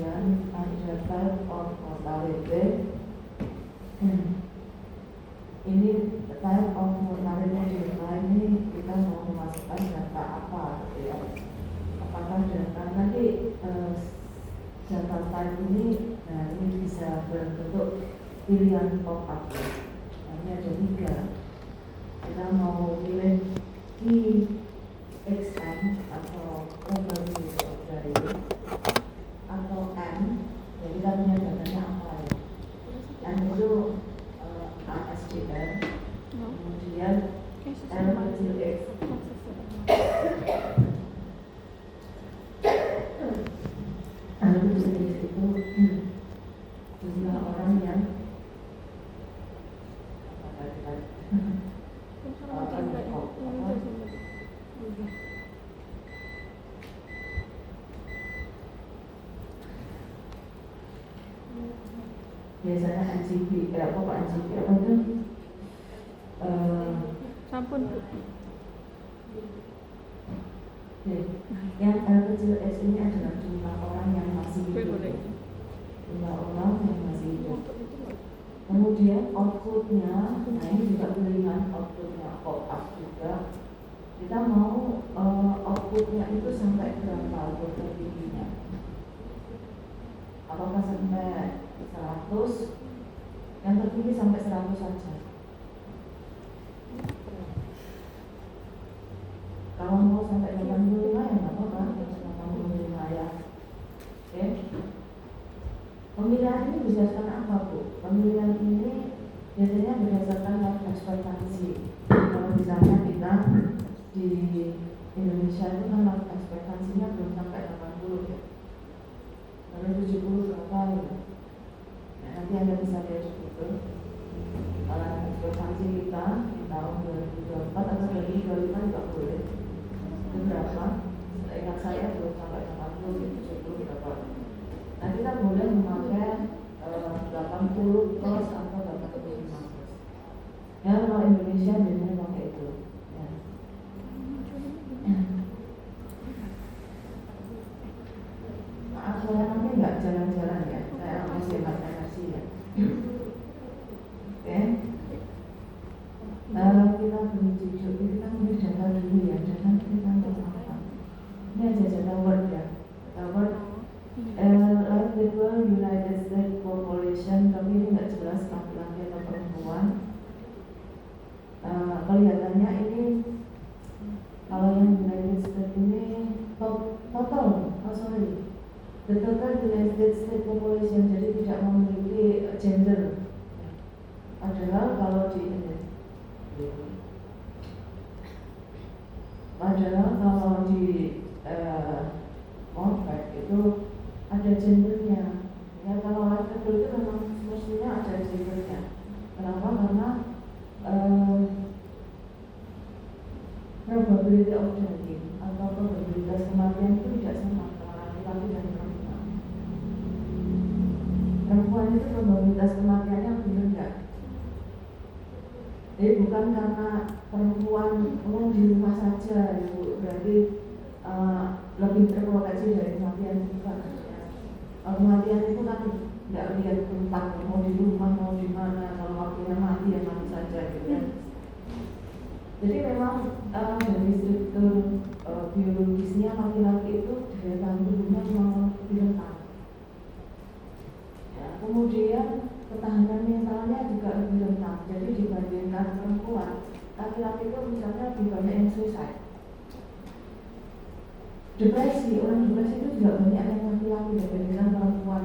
kemudian ada type of mortality. Ini type of mortality ini kita mau memasukkan data apa gitu ya. Apakah data nanti data type ini, nah ini bisa berbentuk pilihan pop-up. Nah, ini ada 3. Kita mau pilih XM atau probability of value atau M. Jadi kita punya datanya apa ya? M itu ASDR, kemudian L kecil X. L kecil X itu jumlah orang yang biasanya NCP, apa NCP apa itu? Sampun Bu. Yang L kecil X ini adalah jumlah orang yang masih hidup. Jumlah orang yang masih hidup. Kemudian outputnya, nah ini juga pilihan outputnya pop-up juga. Kita mau outputnya itu sampai berapa tertingginya? Apakah sampai 100? Yang tertinggi sampai 100 saja. Kalau mau sampai 85 ya nggak apa-apa, 85 ya. Oke. Pemilihan ini berdasarkan apa Bu? Pemilihan ini biasanya berdasarkan life expectancy. Kalau misalnya kita di Indonesia itu kan life expectancy-nya belum sampai 80 ya. Lalu 70 berapa ya? Nah, nanti Anda bisa lihat itu. Kalau ekspektasi kita di tahun 2024 atau 2025 juga boleh. Itu berapa? Ingat saya belum sampai 80, 70 berapa? Nah kita boleh memakai 80 plus atau 85 plus. Ya kalau Indonesia biasanya pakai itu. Ya. Maaf saya nanti nggak jalan-jalan ya. Saya masih hemat energi ya. Oke. Kita beri jujur, kita beri data dulu ya. Data kita mau apa? Ini aja data Word ya. Data Word. Life people United States population, tapi ini nggak jelas laki-laki atau perempuan. Kelihatannya ini kalau yang United States ini total, the total United States population, jadi tidak memiliki gender. Padahal kalau di Morphet itu ada gendernya. Ya kalau life people itu memang mestinya ada gendernya. Kenapa? Karena probability of dying atau probabilitas kematian itu tidak sama antara laki-laki dan perempuan. Perempuan itu probabilitas kematiannya lebih rendah. Jadi bukan karena perempuan di rumah saja, Ibu, berarti lebih terproteksi dari kematian bukan. Kematian itu kan tidak lihat tempat, mau di rumah mau di mana, kalau waktunya mati ya mati saja gitu kan. Jadi memang dari struktur biologisnya laki-laki itu daya tahan tubuhnya memang lebih rentan. Ya, kemudian ketahanan mentalnya juga lebih rentan. Jadi dibandingkan perempuan, laki-laki itu misalnya lebih banyak yang suicide. Depresi, orang depresi itu juga banyak yang laki-laki dibandingkan perempuan.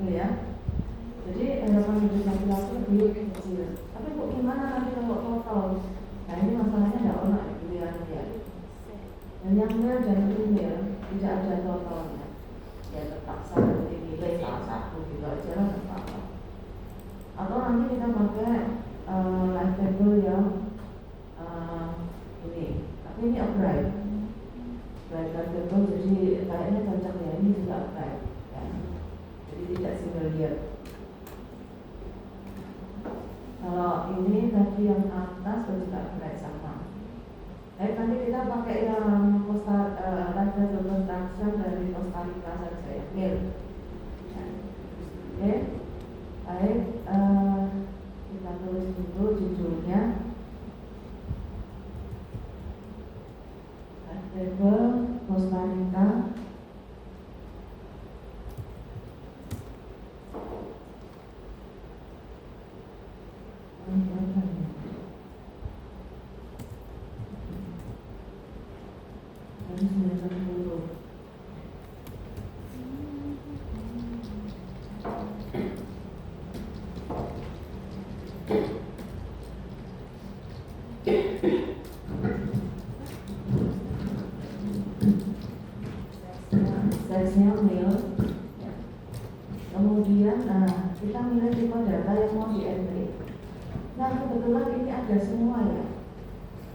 Ya. Jadi harapan hidup laki-laki lebih kecil. Tapi kok gimana nanti kalau total? Nah ini masalahnya tidak ada pilihannya ya. Dan yang male dan female tidak ada totalnya. Ya terpaksa dinilai salah satu gitu aja lah apa-apa. Atau nanti kita pakai life table yang ini. Tapi ini upright. Life table jadi kayaknya cocok ya, ini juga upright. Ya. Jadi tidak single year. Kalau ini tadi yang atas juga berat sama. Nanti kita pakai yang life cycle construction dari Costa Rica saja ya, Mil. Oke, baik, kita tulis dulu judulnya. Table Costa Rica. Size-nya mil. Kemudian kita milih tipe data yang mau di entry. Nah kebetulan ini ada semua ya,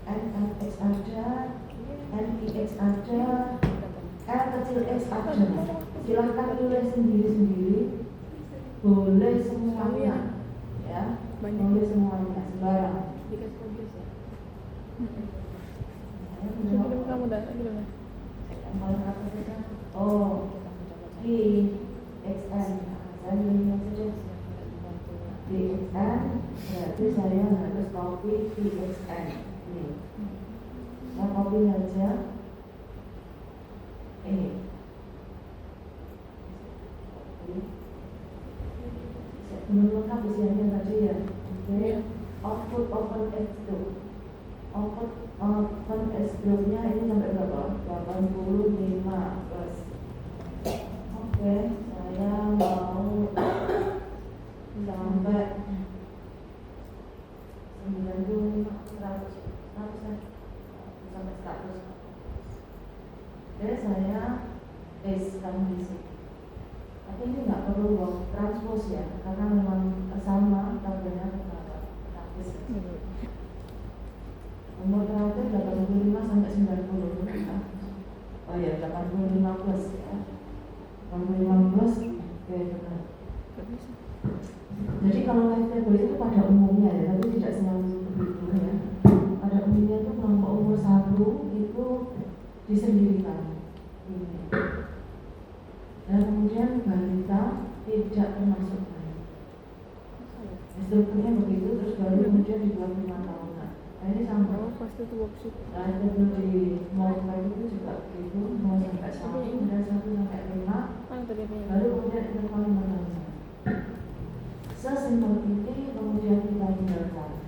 NMX ada, NIX ada, L kecil X ada. Silahkan pilih sendiri-sendiri, boleh semuanya ya, boleh semuanya sembarang. Sebelum kamu datang gimana? Oh, DXN, saya pilih saja DXN, berarti saya harus copy DXN. Ini, saya copy saja. Ini, belum lengkap isiannya tadi ya. Oke, output open X2. Output open S-grupnya ini sampai berapa? 85 plus. Oke, saya mau sampai 95, 100 sampai 100. Oke, saya paste di sini. Tapi ini nggak perlu transpose ya, karena memang sama tabelnya praktis. Nomor terakhir 85 sampai 90. Oh ya, 85 plus ya. 85 plus, oke benar. Jadi kalau live table itu pada umumnya ya, tapi tidak selalu begitu ya. Pada umumnya itu kelompok umur 1 itu disendirikan. Ini. Dan kemudian balita tidak termasuk lain. Strukturnya begitu, terus baru kemudian di 25 tahun. Nah ini sama. Pasti itu worksheet. Nah itu di mau itu juga begitu, mau sampai 1, kemudian 1 sampai 5, baru kemudian interval 5 tahun. Sesimpel ini kemudian kita tinggalkan.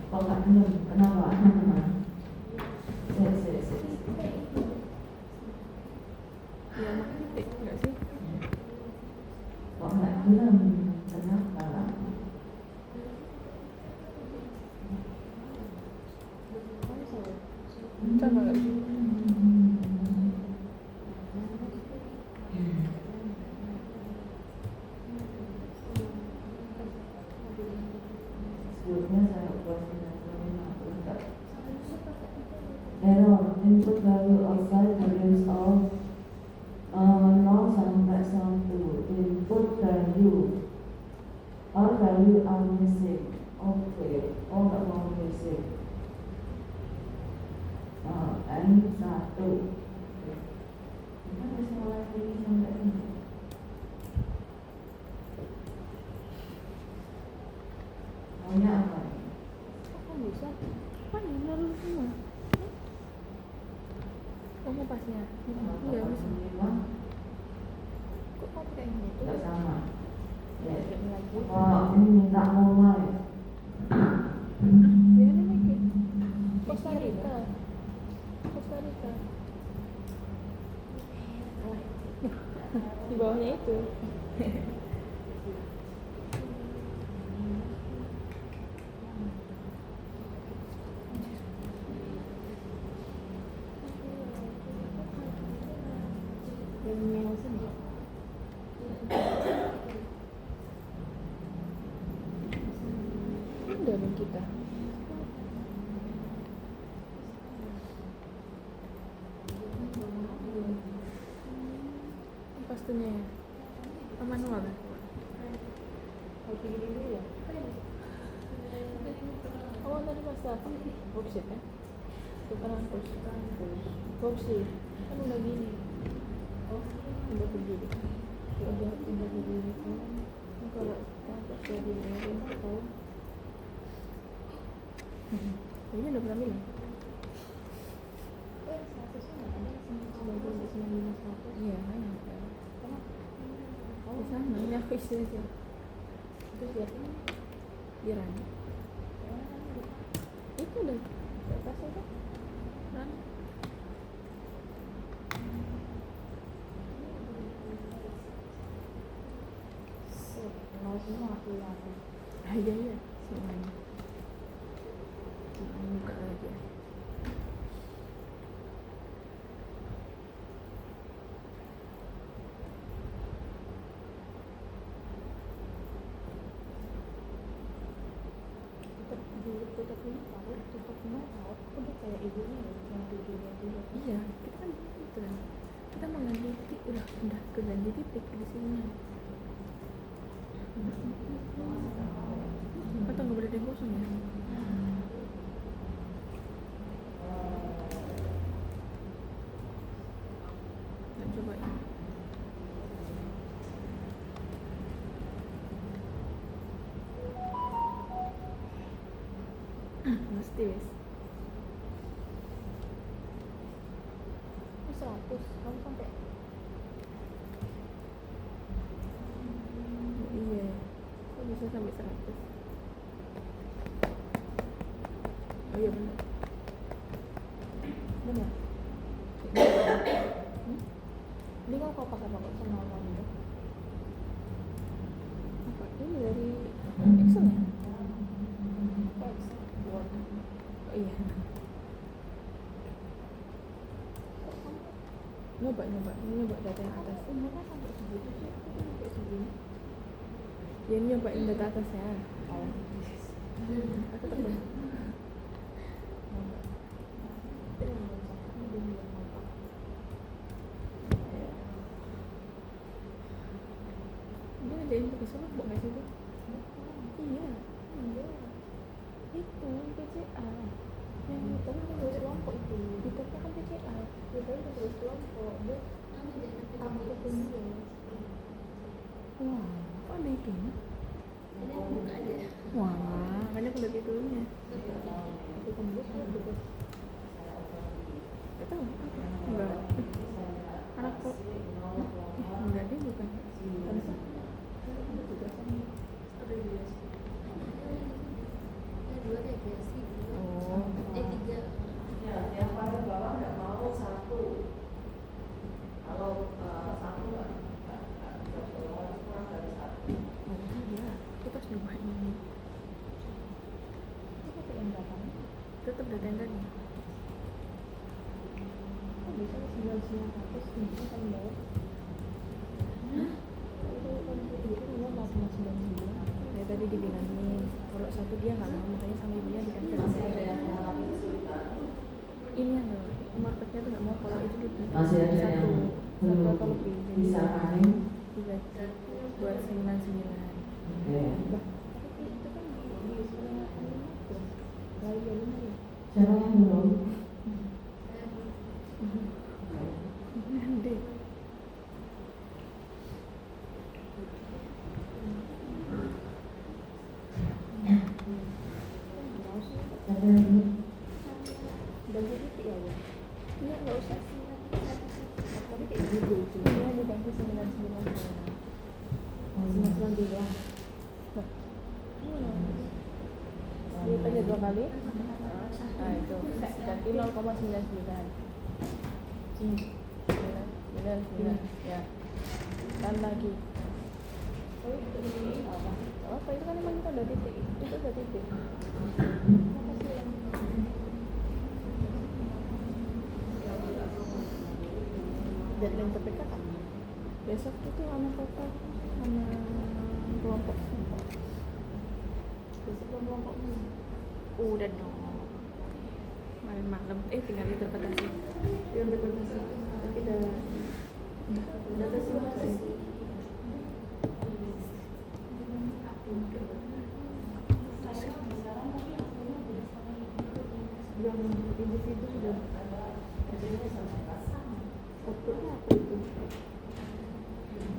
Kok nggak benar? Kenapa? Ya, enggak sih? Kok nggak benar? Kenapa? Sama nggak sih? Sebelumnya saya buat error input value outside the range of 0 sampai 1 input value or value are missing. Oke, oh nggak mau missing. N1. Kita bisa mulai ini sampai ini. Maunya apa? Kok bisa? Kan harus semua. Kamu pasnya? Iya bisa. Kok kamu kayak gitu? Tidak sama. Ya. Lagi. Oh, ini minta mulai. Biarin lagi. Costa Rica. Costa Rica. Di bawahnya itu. Ada kita. Pastinya ya. Manual kan? Harus gini dulu ya. Oh tadi pas apa? Worksheet ya? bukan hapus kursi kan udah gini udah begini udah begini kan kalau hapus jadi ini tahu ini udah pernah bilang iya kan di sana ini aku isi aja terus lihat di Rani itu udah atas itu Rani semua aku lakukan. iya semuanya buka lagi tutupnya tahu udah kayak ibunya ya yang tujuhnya juga iya kita kan gitu kan kita mau ganti titik udah ke ganti titik di sini atau nggak boleh ada yang kosong ya nah, coba ya mesti wes 100 kamu sampai iya kok bisa sampai 100 oh iya benar benar hmm? ini kan kau pakai sama kamu apa ini dari Excel ya Word oh iya nyoba data yang atas mereka sampai segitu sih aku tuh sampai segini ya ini nyobain data atasnya oh aku terbang dia ngajain pakai surat buat nggak sih tuh iya itu PCA yang tapi kan tulis kelompok itu itu kan PCA ya tapi kan tulis kelompok dia aku ketemu wah kok ada itu wah makanya aku lihat itunya aku tembus gitu gak tahu enggak anak kok enggak deh bukan oh yang pada bawah nggak mau satu kalau satu nggak kurang dari satu oh iya kita harus nyobain ini itu pakai yang berapa tetap data yang tadi kok bisa 900 ini kan bawah itu kan itu memang 4,99 ya tadi dibilangin kalau satu dia nggak mau makanya sama ibunya dikasih ini yang marketnya tuh nggak mau kalau itu masih ada satu yang satu atau lebih jadi bisa panen dibagi buat 99 oke itu kan di sekolah lain ya benar ya siapa yang belum nanti siapa yang belum bagi titik ya bu iya nggak usah tapi kayak gitu ini dibagi 99 dia tanya 2 kali nah itu ganti 0,99 ya dan lagi apa itu kan emang kita udah titik itu udah titik deadline TPK kan besok itu sama kota sama kelompok besok kelompok udah dong malam tinggal interpretasi tapi udah kesimpulan yang individu sudah outputnya apa itu?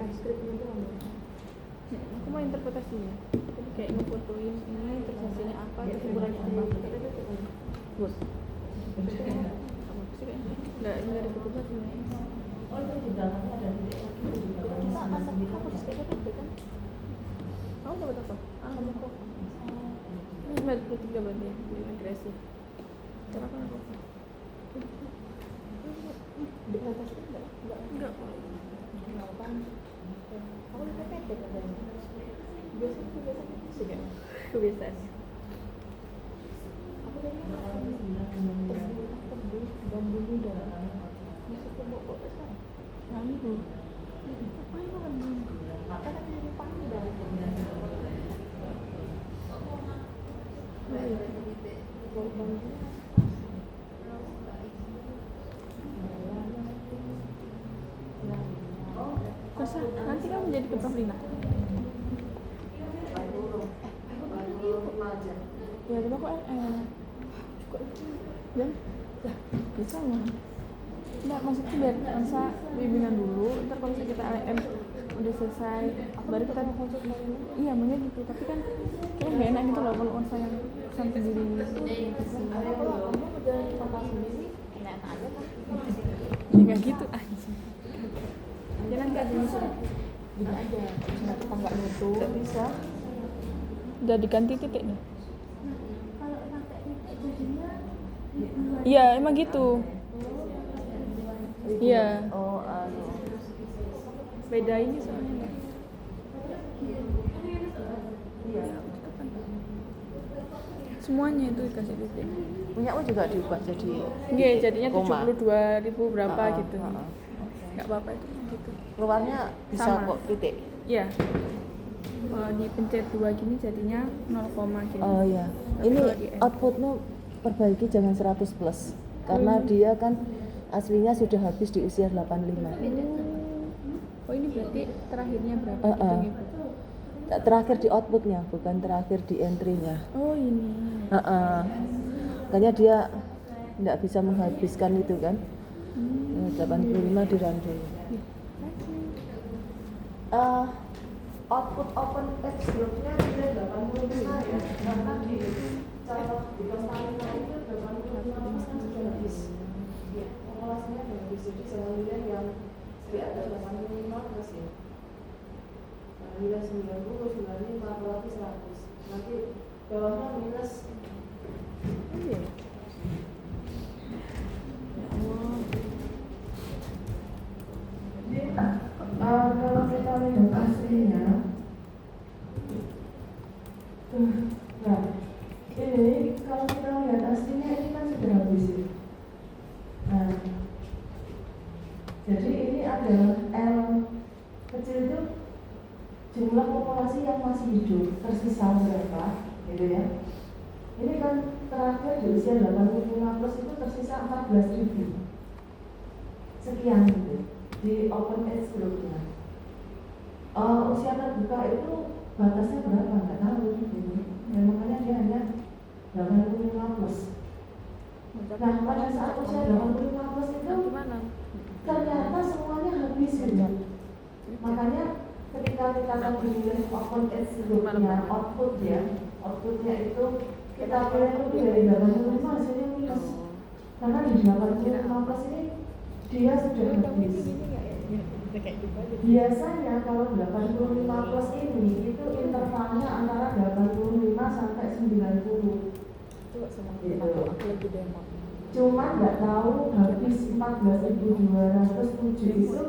Transkripnya doang ya? Aku mau interpretasinya. Jadi kayak ngefotoin ini terus hasilnya apa, terus ukurannya apa. Bos. Apa sih kayaknya? Nggak ada ketugas sebenarnya. Oh itu di belakangnya ada titik lagi itu juga kan. Kita masak kamu di sepeda kan? Kamu dapat apa? Kamu kok? Ini 93 berarti ya, agresif. Cara apa apa? Di atas itu enggak. Kenapa? Aku lebih pendek katanya. Biasanya sih kan? Kebiasaan. Aku kayaknya terbun bambu muda. Bisa tembok kok sekarang. Bambu. Apa yang makan bambu? Karena ini panggil dari Masa nanti kamu jadi ke Prof Lina? Ya coba kok dan bisa nggak? Nggak, maksudnya biar masa bimbingan dulu, ntar kalau misalnya kita LM udah selesai baru kita konsul lagi. Iya makanya gitu, tapi kan kayak nggak enak gitu loh kalau masa yang sampai diri kalau kamu udah total sendiri enak aja kan ya nggak gitu aja ya nanti aja misalnya gini aja misalnya kita nggak nutup nggak bisa udah diganti titiknya kalau pakai titik jadinya iya emang gitu iya beda ini soalnya Iya. semuanya itu dikasih titik. Punya aku juga diubah jadi Iya, jadinya koma. 72.000 berapa gitu. Heeh. Enggak apa-apa itu gitu. Keluarnya bisa Sama. kok titik. Iya. Dipencet 2 gini jadinya 0, gini. Oh iya. Tapi Ini kalau di M. outputmu perbaiki jangan 100 plus. Karena dia kan aslinya sudah habis di usia 85. Oh ini berarti terakhirnya berapa? Heeh. Gitu, Ibu? Terakhir di outputnya, bukan terakhir di entry-nya. Oh ini. Makanya dia tidak bisa menghabiskan itu kan. 85 di run dulu. Output open text grupnya sudah 85 ya, karena di calon di Pertamina itu 85% sudah habis. Ya, formulasinya sudah habis, jadi jangan lihat yang ada 85 plus ya. Nilai 90, 95, apalagi 100. Nanti bawahnya minus. Iya. Ya Allah. Jadi kalau kita lihat aslinya, nah ini kalau kita lihat aslinya ini kan sudah habis ya. Nah, jadi ini adalah L kecil itu jumlah populasi yang masih hidup tersisa berapa, gitu ya. Ini kan terakhir di usia 85 plus itu tersisa 14.000 sekian gitu di open age groupnya. Usia terbuka itu batasnya berapa nggak tahu gitu. Ya, makanya dia hanya 85 plus. Nah pada saat usia 85 plus itu Gimana? ternyata semuanya habis gitu. Makanya ketika kita akan memilih open age groupnya output ya, outputnya itu kita pilih lebih dari 85 hasilnya minus. Karena di 85 plus ini dia sudah habis. Biasanya kalau 85 plus ini itu intervalnya antara 85 sampai 90. Coba sama Gitu. aku lagi demo. Cuma nggak tahu habis 14.207 itu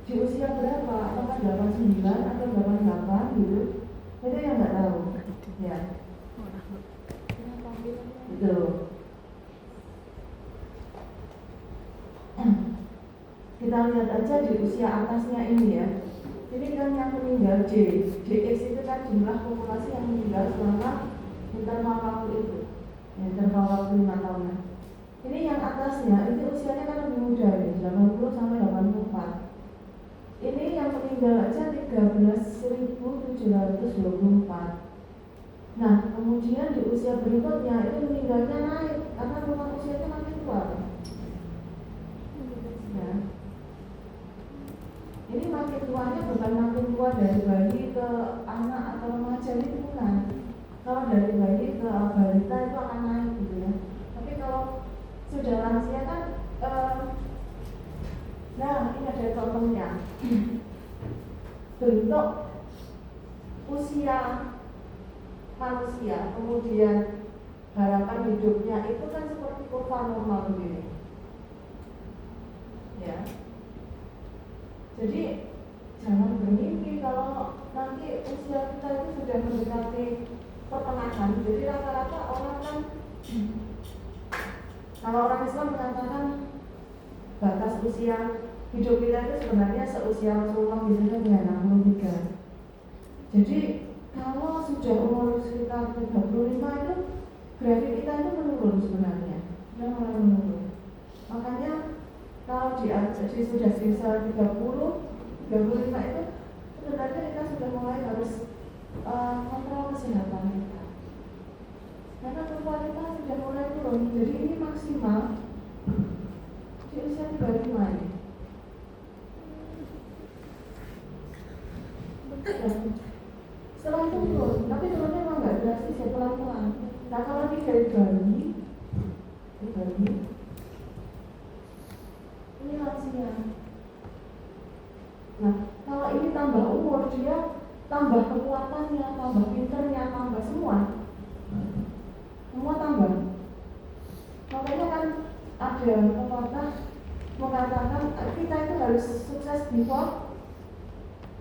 di usia berapa, apakah 89 atau 88 gitu, itu yang nggak tahu ya. Gitu. Kita lihat aja di usia atasnya ini ya. Ini kan yang meninggal DX itu kan jumlah populasi yang meninggal selama interval waktu itu, interval waktu 5 tahunan. Ini yang atasnya, itu usianya kan lebih muda ya, 80 sampai 84. Ini yang meninggal aja 13.724. Nah, kemudian di usia berikutnya itu meninggalnya naik karena memang usia tua. Ya. Ini makin tuanya bukan makin tua dari bayi ke anak atau remaja, itu bukan. Kalau dari bayi ke balita itu akan naik gitu ya. Tapi kalau sudah lansia kan, nah ini ada contohnya. Bentuk usia manusia, kemudian harapan hidupnya itu kan seperti kurva normal begini. Ya. Jadi jangan bermimpi kalau nanti usia kita itu sudah mendekati pertengahan. Jadi rata-rata orang kan, kalau orang Islam mengatakan batas usia hidup kita itu sebenarnya seusia Rasulullah, biasanya dengan 63. Jadi kalau sudah umur sekitar 35 itu grafik kita itu menurun sebenarnya, sudah mulai menurun. Makanya kalau jadi sudah sekitar 30, 35 itu sebenarnya kita sudah mulai harus kontrol kesehatan kita. Karena kualitas sudah mulai turun. Jadi ini maksimal di usia 35 ini. Setelah itu turun, tapi turunnya memang nggak drastis ya, pelan-pelan. Nah kalau dari bayi, ini lansia. Nah kalau ini tambah umur, dia tambah kekuatannya, tambah pinternya, tambah semua tambah. Makanya kan ada pepatah mengatakan kita itu harus sukses before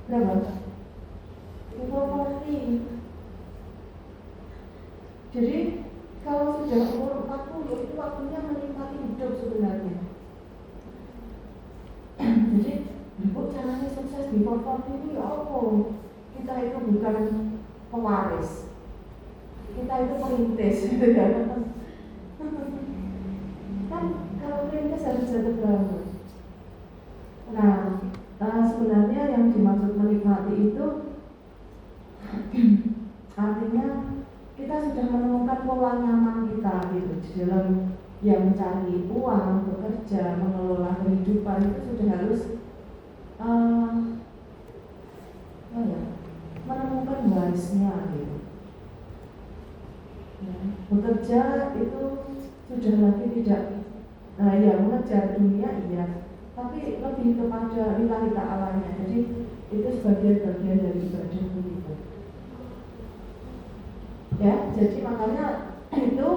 berapa? Before 40. Jadi kalau sudah umur 40 itu waktunya menikmati hidup sebenarnya. Jadi ibu caranya sukses before 40 itu ya apa? Kita itu bukan pewaris, kita itu perintis. Kan kalau perintis harus jatuh bangun. Nah, sebenarnya yang dimaksud menikmati itu artinya kita sudah menemukan pola nyaman kita gitu di dalam yang mencari uang, bekerja, mengelola kehidupan itu sudah harus menemukan warisnya gitu. Ya, bekerja itu sudah lagi tidak mengejar dunia iya, tapi lebih kepada lillahi ta'alanya. Jadi itu sebagian-bagian dari ibadah kita. Ya, jadi makanya itu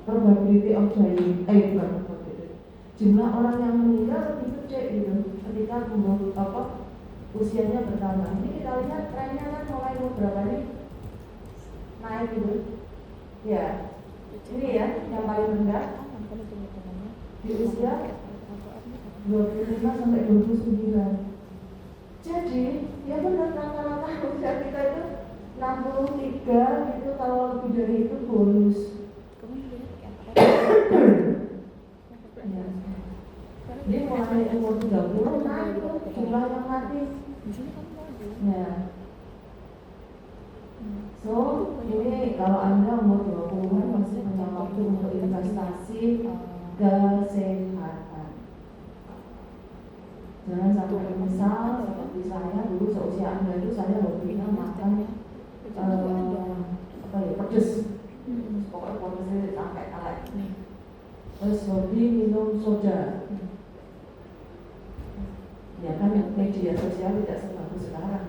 probability of dying, jumlah orang yang meninggal lebih gede gitu ketika umur usianya bertambah. Ini kita lihat trennya kan mulai beberapa ini naik gitu. Ya, ini ya yang paling rendah di usia 25 sampai 29. Jadi ya benar rata-rata usia kita itu 63 gitu, kalau lebih dari itu bonus. Ya. Jadi mulai umur 30 naik jumlah yang mati. Ya. So ini kalau Anda umur 20-an masih punya waktu untuk investasi kesehatan. Jangan sampai menyesal seperti saya dulu seusia Anda itu saya hobinya makan pedes. Pokoknya pedesnya sampai kalek. Terus hobi minum soda. Ya kan media sosial tidak sebagus sekarang.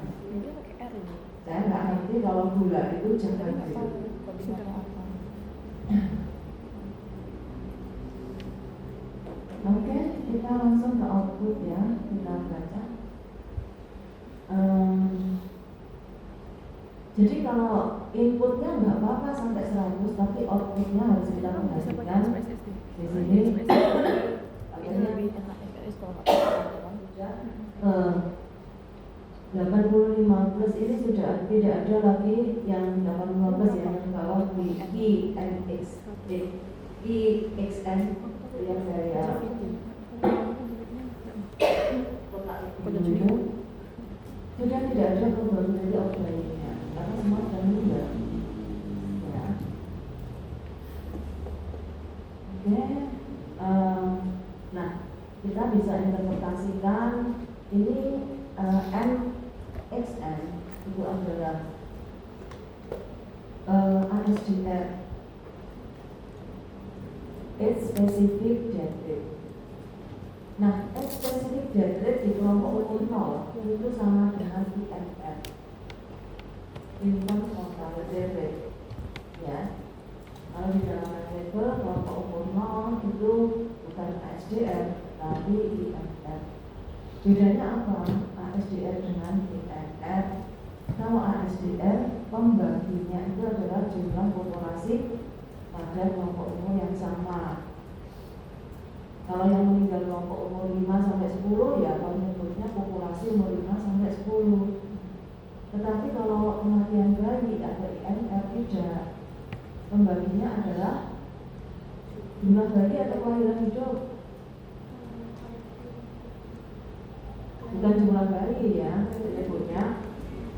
Saya nggak ngerti kalau gula itu jangan gitu. Oke, kita langsung ke output ya, kita baca. Jadi kalau inputnya nggak apa-apa sampai 100, tapi outputnya harus kita perhatikan. Di sini akhirnya 85 plus ini sudah tidak ada lagi yang 85 plus ya, yang bawah di EXN yang saya dulu sudah tidak ada probability of dying-nya karena semua sudah meninggal. Ya. Oke. kita bisa interpretasikan ini MXN itu adalah ASDR, age specific death rate. Nah, age specific death rate di kelompok umur 0 itu sama dengan IMR, infant mortality rate. Ya, kalau di dalam label kelompok umur 0 itu bukan ASDR tapi IMR. Bedanya apa ASDR dengan IMR? Kalau ASDR pembaginya itu adalah jumlah populasi pada kelompok umur yang sama. Kalau yang meninggal kelompok umur 5 sampai 10 ya kalau menyebutnya populasi umur 5 sampai 10. Tetapi kalau kematian bayi ada IMR tidak. Pembaginya adalah jumlah bayi atau kelahiran hidup. Bukan jumlah bayi ya menyebutnya,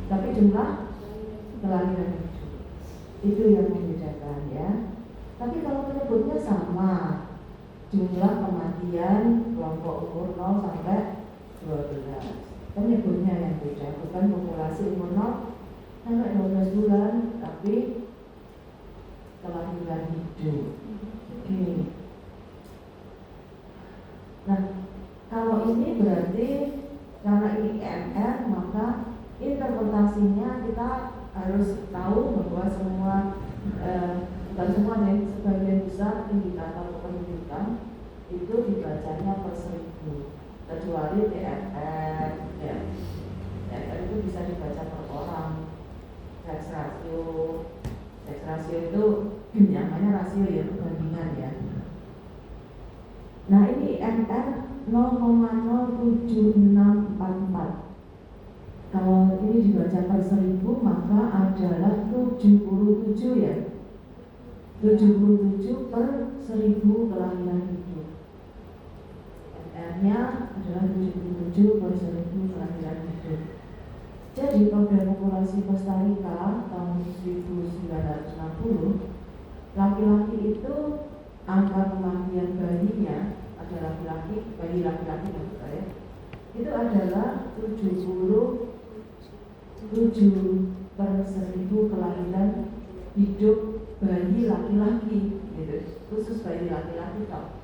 tapi jumlah kelahiran hidup. Itu yang membedakan ya. Tapi kalau menyebutnya sama, jumlah kematian kelompok umur 0 sampai 12. Penyebutnya yang beda, bukan populasi umur 0 sampai 12 bulan, tapi kelahiran hidup. Oke. Nah, kalau ini berarti karena ini IMR, maka interpretasinya kita harus tahu bahwa semua bukan semua nih, sebagian besar indikator kependudukan itu dibacanya per 1000, kecuali TFR ya. TFR itu bisa dibaca per orang. Sex ratio itu namanya rasio ya, perbandingan ya. Nah ini IMR 0,07644. Kalau ini dibaca per 1000 maka adalah 77 ya. 77 per 1000 kelahiran hidup. IMR-nya adalah 77 per 1000 kelahiran hidup. Jadi pada populasi Costa Rica tahun 1960, laki-laki itu angka kematian bayinya ada laki-laki, bayi laki-laki maksud saya, itu adalah 77 per 1000 kelahiran hidup bayi laki-laki, gitu. Khusus bayi laki-laki toh.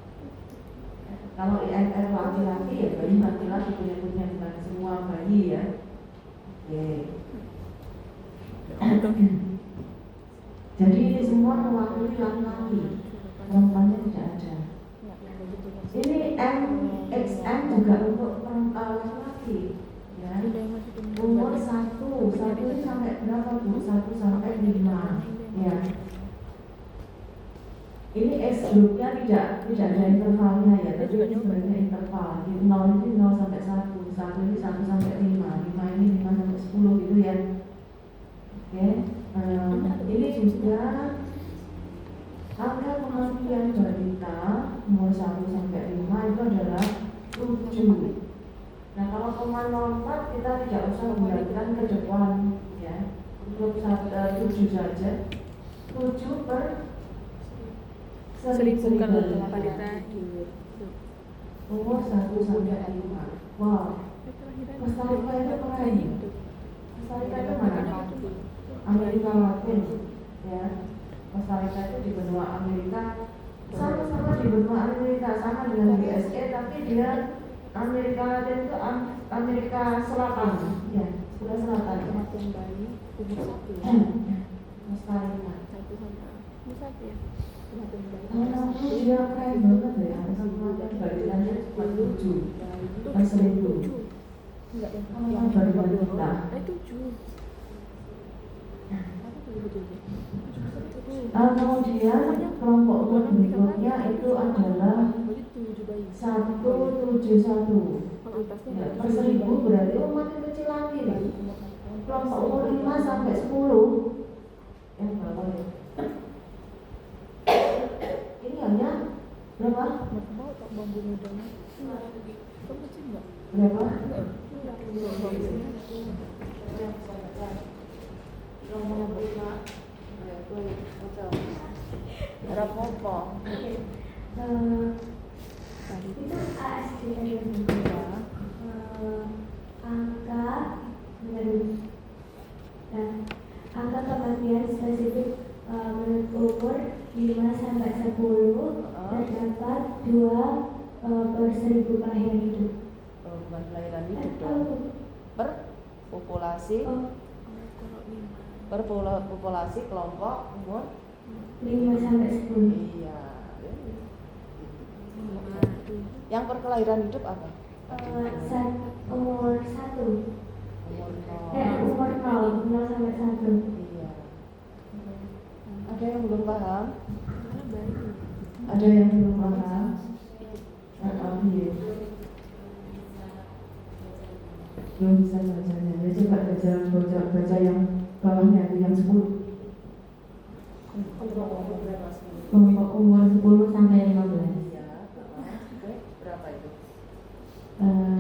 Kalau IMR laki-laki ya bayi laki-laki penyebutnya bukan semua bayi ya. Oke. Jadi ini semua mewakili laki-laki, perempuannya tidak ada. Ini MXN juga untuk laki-laki, ya. Umur 1 ini sampai berapa bu? 1 sampai 5, ya. Ini X grupnya tidak ada intervalnya ya, tapi ini sebenarnya interval. 0 ini 0 sampai 1, 1 ini 1 sampai 5, 5 ini 5 sampai 10 gitu ya. Oke, ini juga angka kematian balita umur 1 sampai 5 itu adalah 7. Nah kalau koma 04 kita tidak usah bulatkan ke depan ya, untuk 7 saja. 7 per 1000 balita umur 1 sampai 5. Wow, Costa Rica itu keren. Costa Rica itu mana? Amerika Latin ya. Costa Rica itu di benua Amerika, sama-sama di benua Amerika, sama dengan USA, tapi dia Amerika Latin itu Amerika Selatan ya, sebelah selatan. Kematian bayi umur 1 Costa Rica 1 sampai 1 ya. Kematian bayi dia keren banget ya. Kematian balitanya cuma 7 per 1000. Enggak yang baru balita. 7. Kemudian kelompok umur berikutnya itu adalah 171 ya, per 1000 berarti makin kecil lagi nih. Kelompok umur 5 sampai 10 yang berapa ya? Ini hanya berapa? Bambu mudanya kecil enggak? Berapa? tadi. Itu ASDM juga. Angka nah, angka kematian spesifik menurut umur 5 sampai 10 terdapat 2 per 1000 kelahiran hidup. Bukan kelahiran hidup dong. Per populasi populasi kelompok umur 5 sampai 10. iya. Yang per kelahiran hidup apa? Umur 1. Umur 0. Umur 0 sampai 1. Iya. Ada yang belum paham? Ada yang belum paham? Iya. Belum bisa bacanya. Ya coba baca yang bawahnya itu yang 10. Kelompok umur 10 sampai 15. Iya. Oke, berapa itu?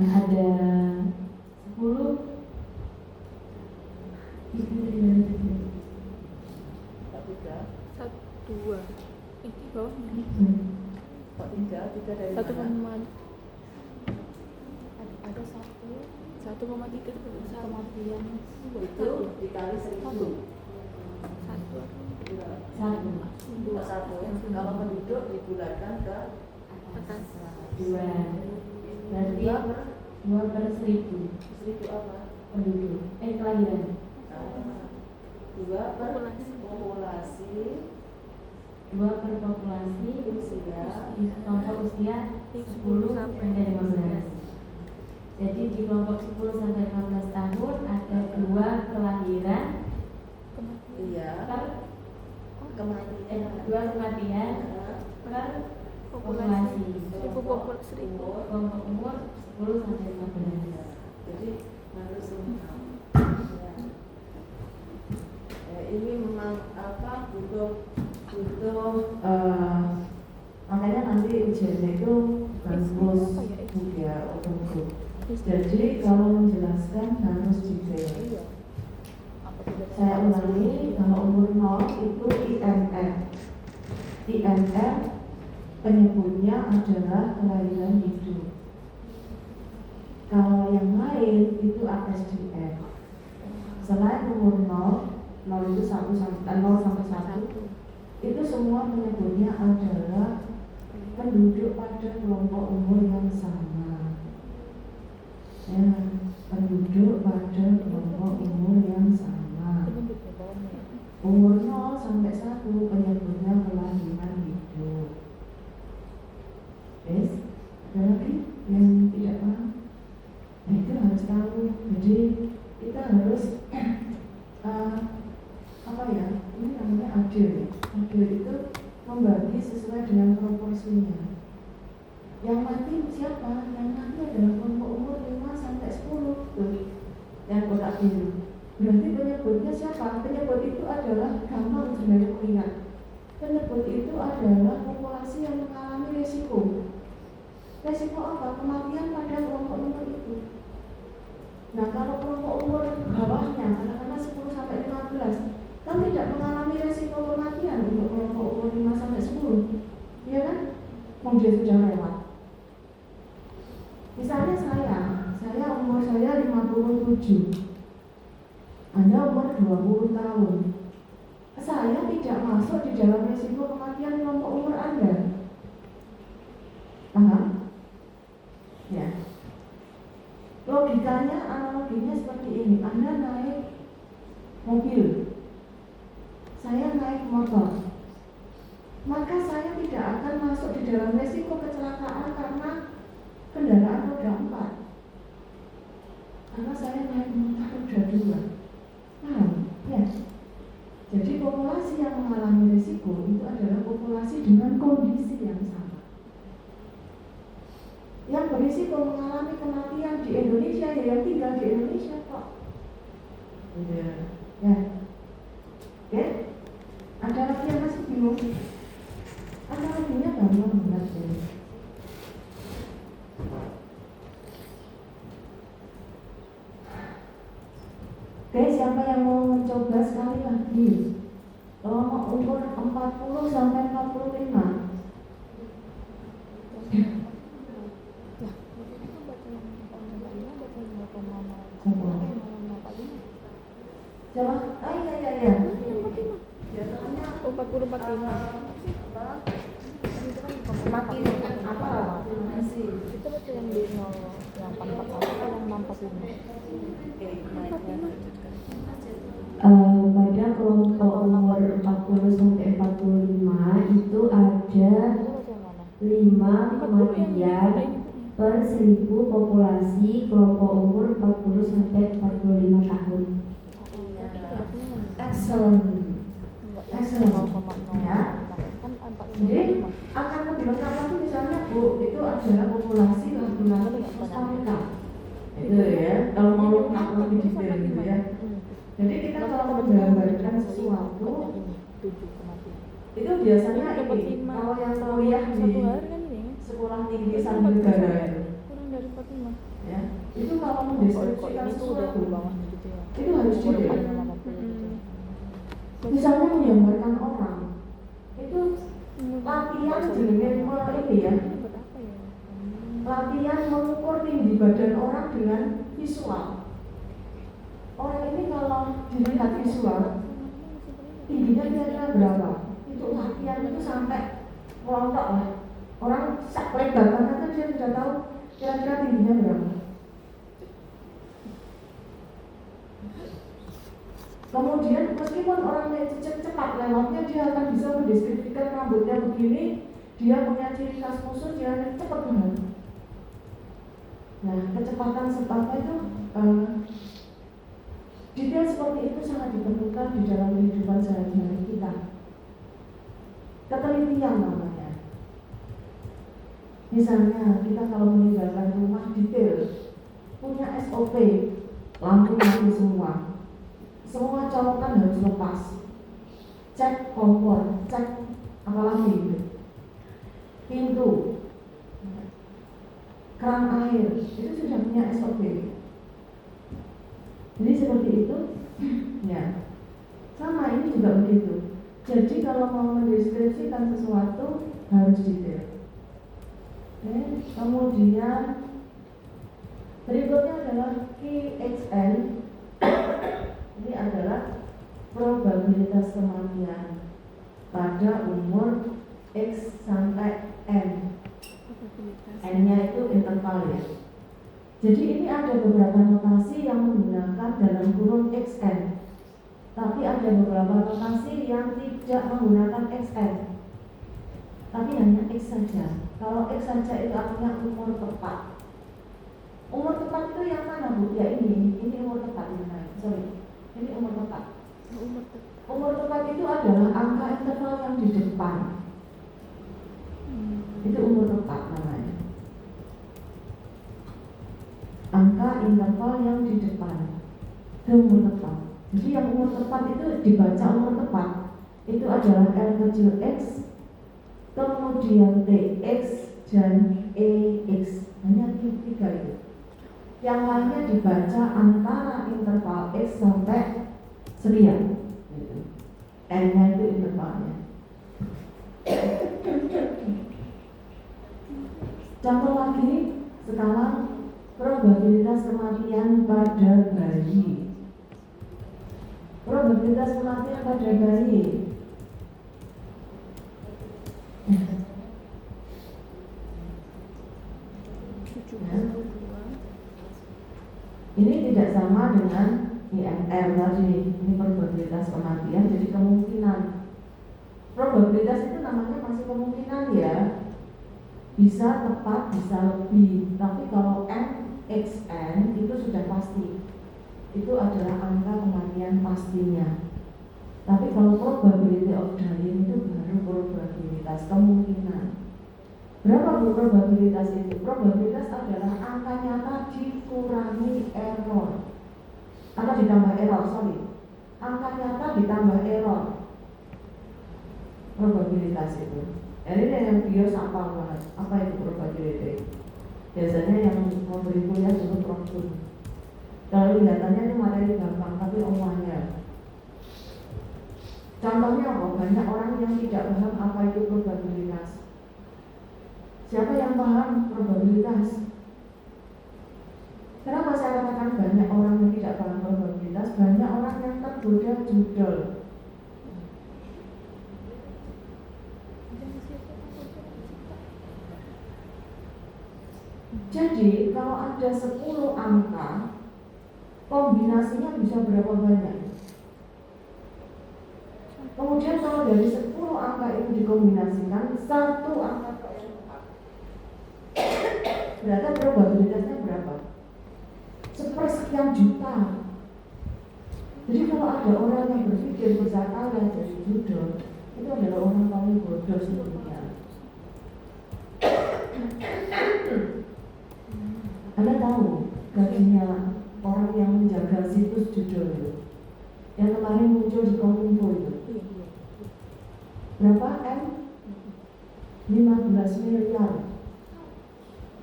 Ada 10. Kok 3? 1, 2. Ini bawahnya. Kok 3? 3 dari 1, mana? ada 1,3 itu kematian. Itu dikali 1000. 1. Kalau penduduk dibulatkan ke Atas. 2. Berarti 2 per 1000 apa? penduduk. Kelahiran. 2 per populasi 2 per populasi usia kelompok usia 10 sampai 15. Jadi di kelompok 10 sampai 15 tahun ada 2 kelahiran iya per kematian 2 kematian per populasi. 1000 populasi 1000. Kelompok umur 10 sampai 15. jadi harus ya. Ini memang apa butuh makanya nanti ujiannya itu bukan terus ya untuk. Jadi kalau menjelaskan harus detail. Saya ulangi, kalau umur 0 itu IMR. IMR penyebutnya adalah kelahiran hidup. Kalau yang lain itu ASDM. Selain umur 0 itu 0 sampai 1, itu semua penyebutnya adalah penduduk pada kelompok umur yang sama. Ya, penduduk pada kelompok umur yang sama. Umur 0 sampai 1 penyebutnya kelahiran hidup. Yes, ada lagi yang tidak paham? Nah, itu harus tahu. Jadi kita harus apa ya? Ini namanya adil. Adil itu membagi sesuai dengan proporsinya. Yang mati siapa? Yang mati adalah kelompok umur 5 sampai 10. Tuh, yang kotak biru. Berarti penyebutnya siapa? Penyebut itu adalah gampang sebenarnya mengingat. Penyebut itu adalah populasi yang mengalami resiko. Resiko apa? Kematian pada kelompok umur itu. Nah, kalau kelompok umur bawahnya, katakanlah 10 sampai 15, kan tidak mengalami resiko kematian untuk kelompok umur 5 sampai 10. Iya kan? Dia sudah lewat. Misalnya saya umur saya 57. Anda umur 20 tahun. Saya tidak masuk di dalam resiko kematian kelompok umur Anda. Paham? Ya. Logikanya, analoginya seperti ini. Anda naik mobil, saya naik motor, maka saya tidak akan masuk di dalam resiko kecelakaan karena kendaraan roda 4, karena saya naik motor roda 2. Paham? Ya. Jadi populasi yang mengalami risiko itu adalah populasi dengan kondisi yang sama. Yang berisiko mengalami kematian di Indonesia ya yang tinggal di Indonesia kok. Ya. Oke? Ada lagi yang masih bingung? Analoginya gampang banget ya. Oke, siapa yang mau mencoba sekali lagi? Kelompok umur 40 sampai 45. Semakin apa? Masih. Itu betul yang di 0 yang 441 atau yang 645? Pada kelompok umur 40 sampai 45 itu ada 5 kematian per 1000 populasi kelompok umur 40 sampai 45 tahun. Excellent. Excellent. Ya. Kan 45. Jadi akan lebih lengkap lagi misalnya Bu, itu adalah populasi laki-laki Costa Rica. Itu ya, kalau mau lengkap lebih detail gitu ya. Jadi kita kalau menggambarkan sesuatu itu biasanya ini kalau yang kuliah di satu hari kan ini sekolah tinggi sambil negara itu, kurang dari 45. ya, itu kalau Kok mendeskripsikan ini tuh udah sesuatu di bawahnya gitu ya. itu harus detail. 80 gitu. Misalnya menggambarkan orang itu latihan dengan ini ya, Ini buat apa ya? latihan mengukur tinggi badan orang dengan visual. Orang ini kalau dilihat visual tingginya kira-kira berapa? Itu latihan itu sampai melontok lah. Orang sak lebar karena dia sudah tahu kira-kira tingginya berapa. Kemudian meskipun orangnya cepat lewatnya, dia akan bisa mendeskripsikan rambutnya begini, dia punya ciri khas khusus, dia cepat banget. Nah, kecepatan sepatnya itu detail seperti itu sangat diperlukan di dalam kehidupan sehari-hari kita. Ketelitian namanya. Misalnya kita kalau meninggalkan rumah detail, punya SOP, lampu mati semua colokan harus lepas, cek kompor, cek apa lagi gitu, pintu, keran air, itu sudah punya SOP. Jadi seperti itu, ya. Sama ini juga begitu. Jadi kalau mau mendeskripsikan sesuatu harus detail. Oke. Kemudian berikutnya adalah KXN. Ini adalah probabilitas kematian pada umur X sampai N. N-nya itu interval ya. Jadi ini ada beberapa notasi yang menggunakan dalam kurung XN, tapi ada beberapa notasi yang tidak menggunakan XN, tapi hanya X saja. Kalau X saja itu artinya umur tepat. Umur tepat itu yang mana Bu? Ya ini umur tepat ini. Sorry, ini umur tepat. Umur tepat itu adalah angka interval yang di depan. Itu umur tepat namanya. Angka interval yang di depan itu umur tepat. Jadi yang umur tepat itu dibaca umur tepat itu adalah L kecil X, kemudian TX dan EX. Hanya tiga itu. Yang lainnya dibaca antara interval X sampai sekian. N-nya itu intervalnya. Contoh lagi sekarang probabilitas kematian pada bayi. Probabilitas kematian pada bayi. Ini tidak sama dengan IMR tadi. Ini probabilitas kematian, jadi kemungkinan. Probabilitas itu namanya masih kemungkinan ya. Bisa tepat, bisa lebih. Tapi kalau NXN itu sudah pasti. Itu adalah angka kematian pastinya. Tapi kalau probability of dying itu baru probabilitas kemungkinan. Berapa Bu probabilitas itu? Probabilitas adalah angka nyata dikurangi error. Atau ditambah error, sorry. Angka nyata ditambah error. Probabilitas itu. Ini yang bios apa banget? Apa itu probability? Biasanya yang memberi kuliah dulu profesor. Kalau kelihatannya ini materi gampang, tapi omongnya. Contohnya apa? Banyak orang yang tidak paham apa itu probabilitas. Siapa yang paham probabilitas? Kenapa saya katakan banyak orang yang tidak paham probabilitas? Banyak orang yang tergoda judul. Jadi kalau ada 10 angka, kombinasinya bisa berapa banyak? Kemudian kalau dari 10 angka itu dikombinasikan, satu angka keempat, berarti probabilitasnya berapa? Sepersekian juta. Jadi kalau ada orang yang berpikir bisa kaya jadi judul, itu adalah orang paling bodoh sedunia. Anda tahu gajinya orang yang menjaga situs judul itu, yang kemarin muncul di Kominfo itu, berapa M? 15 miliar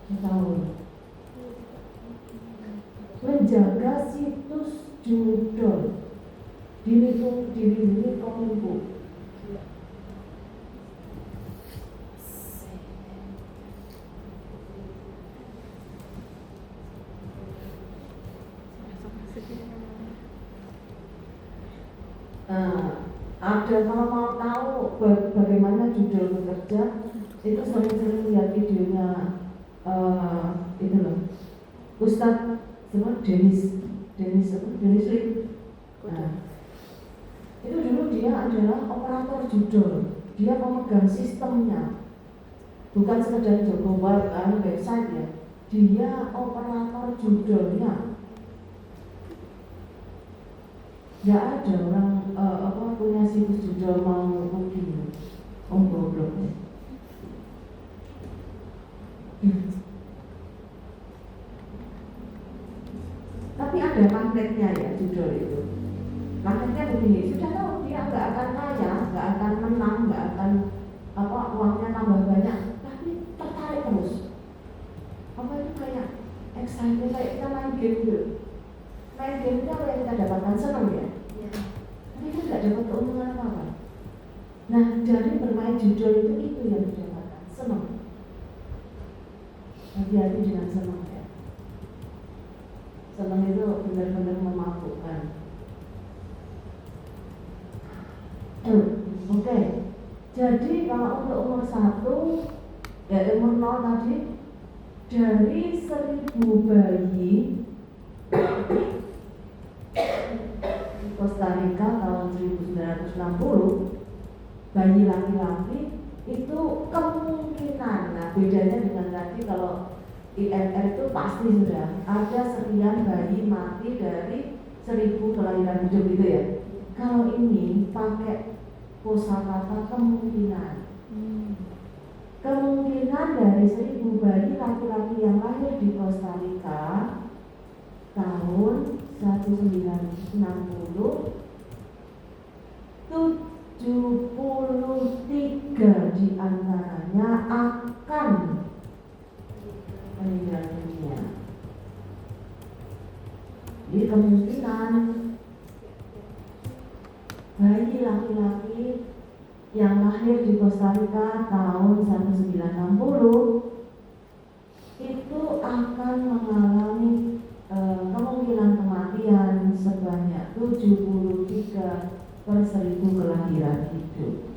setahun. Menjaga situs judul dilindungi Kominfo. Ada kalau mau tahu bagaimana judul bekerja, itu sering-sering lihat videonya itu loh, Ustadz Dennis Lim. Nah, itu dulu dia adalah operator judul, dia pemegang sistemnya, bukan sekedar jago website ya, dia operator judulnya. Gak ada orang punya situs judul mau mungkin gobloknya. Tapi ada magnetnya ya judul itu. Magnetnya begini, sudah tahu dia nggak akan kaya, nggak akan menang, nggak akan uangnya tambah banyak, tapi tertarik terus. Apa itu kayak excited, kayak kita main game gitu. Main game itu apa yang kita dapatkan, senang ya? Tapi kita nggak dapat keuntungan apa-apa. Nah, jadi bermain judul itu yang didapatkan, senang. Hati-hati dengan senang ya. Senang itu benar-benar memabukkan. Oke. Jadi kalau untuk umur 1, ya umur 0 tadi, dari 1000 bayi Costa Rica tahun 1960, bayi laki-laki itu kemungkinan, nah bedanya dengan tadi kalau IMR itu pasti sudah ada sekian bayi mati dari 1000 kelahiran hidup gitu ya. Kalau ini pakai kosakata kemungkinan. Kemungkinan dari 1000 bayi laki-laki yang lahir di Costa Rica tahun 1960, 73 di antaranya akan meninggal dunia. Jadi kemungkinan bayi laki-laki yang lahir di Costa Rica tahun 1960 itu akan mengalami kemungkinan kematian sebanyak 73/1000 kelahiran hidup.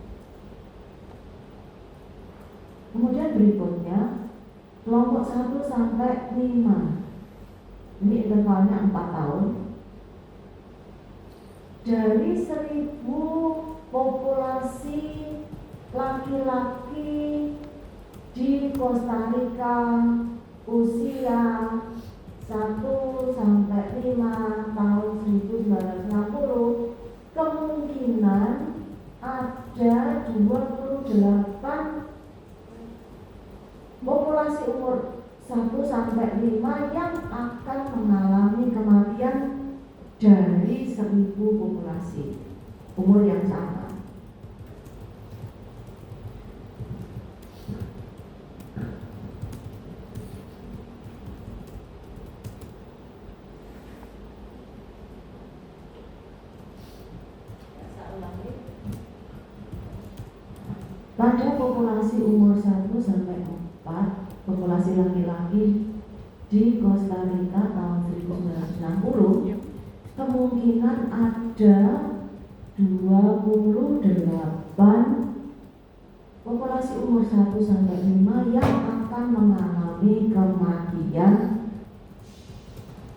Kemudian berikutnya kelompok 1 sampai 5. Ini intervalnya 4 tahun. Dari 1000 populasi laki-laki di Costa Rica usia 1 sampai 5 tahun 1960, kemungkinan ada 28 populasi umur 1 sampai 5 yang akan mengalami kematian dari 1000 populasi umur yang sama. Pada populasi umur 1 sampai 4, populasi laki-laki di Costa Rica tahun 1960, kemungkinan ada 28 populasi umur 1 sampai 5 yang akan mengalami kematian.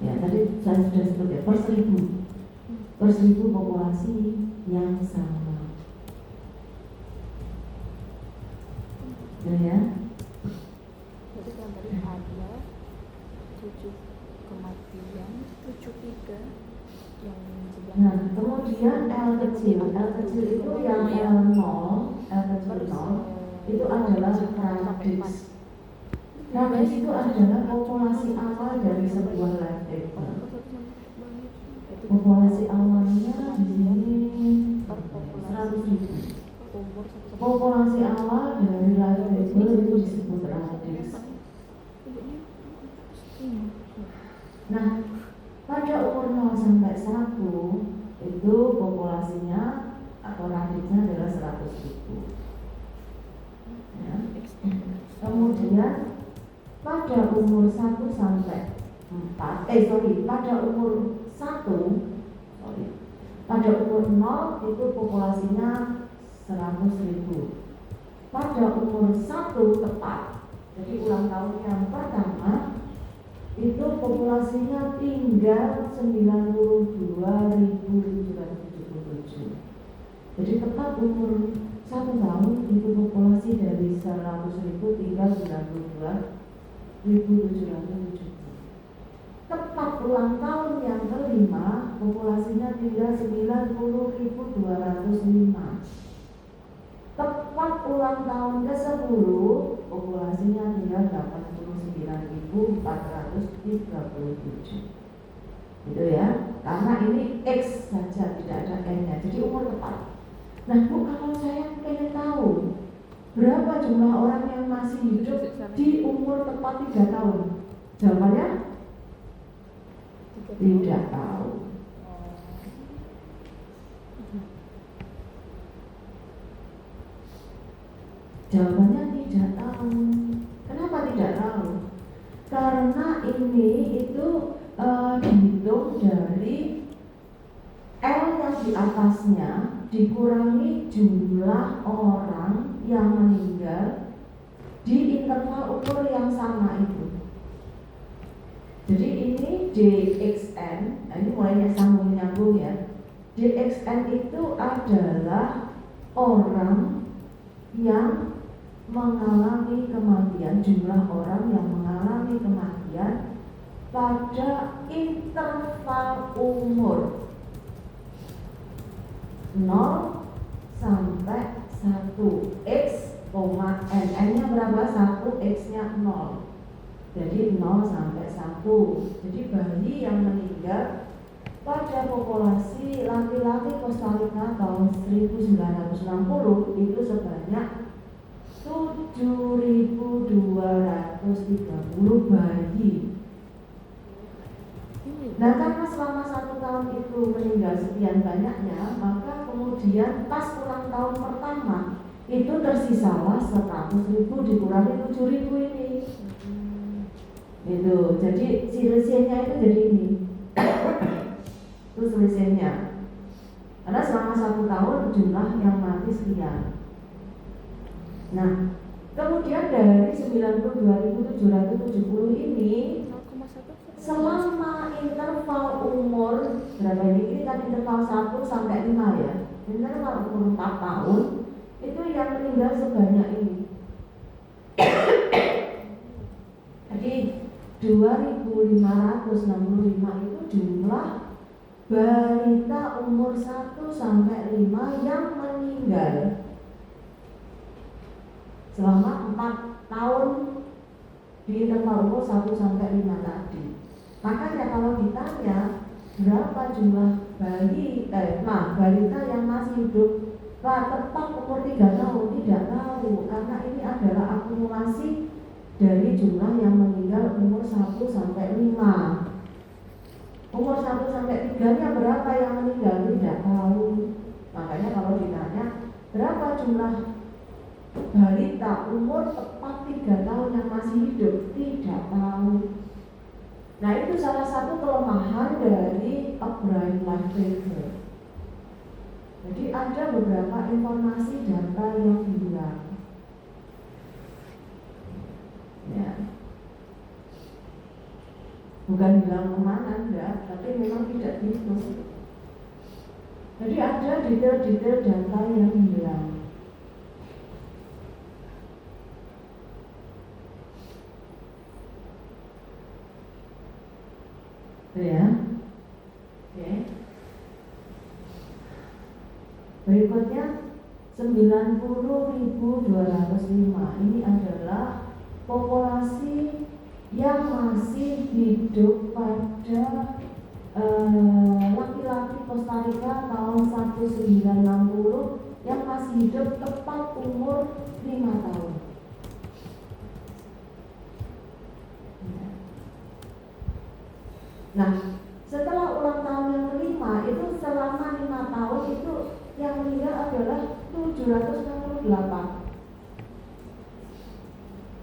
Ya, tadi saya sudah sebut ya, per 1000 populasi yang sama. Ya. Berarti kan tadi ada 7 kematian, 73 yang sedang. Nah, kemudian L kecil itu yang L0 itu adalah radix. Radix itu adalah populasi awal dari sebuah life paper. Populasi awalnya di sini 100.000. Populasi awal dari life paper itu disebut radix. Nah, pada umur 0 sampai 1 itu populasinya atau radixnya adalah 100.000. Ya. Kemudian pada umur 1 sampai 4, pada umur 0 itu populasinya 100.000. Pada umur 1 tepat, jadi ulang tahun yang pertama, itu populasinya tinggal 92.777. Jadi tepat umur 1 tahun itu populasi dari 100.000 tinggal 92.777. Tepat ulang tahun yang kelima, populasinya tinggal 90.205. Tepat ulang tahun ke-10, populasinya tinggal 89.437. Gitu ya, karena ini X saja, tidak ada N-nya, jadi umur tepat. Nah Bu, kalau saya pengen tahu berapa jumlah orang yang masih hidup di umur tepat 3 tahun, jawabannya tidak tahu. Jawabannya tidak tahu. Kenapa tidak tahu? Karena ini itu dihitung dari L yang di atasnya dikurangi jumlah orang yang meninggal di interval umur yang sama itu. Jadi ini DXN, nah ini mulai sambung-nyambung ya. DXN itu adalah orang yang mengalami kematian, jumlah orang yang mengalami kematian pada interval umur 0 sampai 1 X, N. N-nya berapa? 1, X-nya 0. Jadi 0 sampai 1. Jadi bayi yang meninggal pada populasi laki-laki Costa Rica tahun 1960 itu sebanyak 7.230 bayi. Nah, karena selama 1 tahun itu meninggal sekian banyaknya, maka kemudian pas ulang tahun pertama itu tersisalah 100.000 dikurangi 7.000 ini. Gitu. Jadi selisihnya itu jadi ini. Itu selisihnya. Karena selama 1 tahun jumlah yang mati sekian. Nah, kemudian dari 92.770 ini selama interval umur berapa ini? Ini kan interval 1 sampai 5 ya. Interval umur 4 tahun itu yang meninggal sebanyak ini. Jadi 2.565 itu jumlah balita umur 1 sampai 5 yang meninggal selama 4 tahun di interval umur 1 sampai 5 tadi. Makanya kalau ditanya berapa jumlah balita yang masih hidup tepat umur 3 tahun, tidak tahu, karena ini adalah akumulasi dari jumlah yang meninggal umur 1 sampai 5. Umur 1 sampai 3 nya berapa yang meninggal, tidak tahu. Makanya kalau ditanya berapa jumlah balita umur tepat 3 tahun yang masih hidup, tidak tahu. Nah, itu salah satu kelemahan dari Upright Life Paper. Jadi ada beberapa informasi data yang hilang. bukan hilang kemana, enggak, tapi memang tidak dihitung. Jadi ada detail-detail data yang hilang. Ya, oke. Berikutnya 90.205. Ini adalah populasi yang masih hidup pada laki-laki Costa Rica tahun 1960 yang masih hidup tepat umur 5 tahun. Nah, setelah ulang tahun yang kelima itu selama 5 tahun itu yang meninggal adalah 768.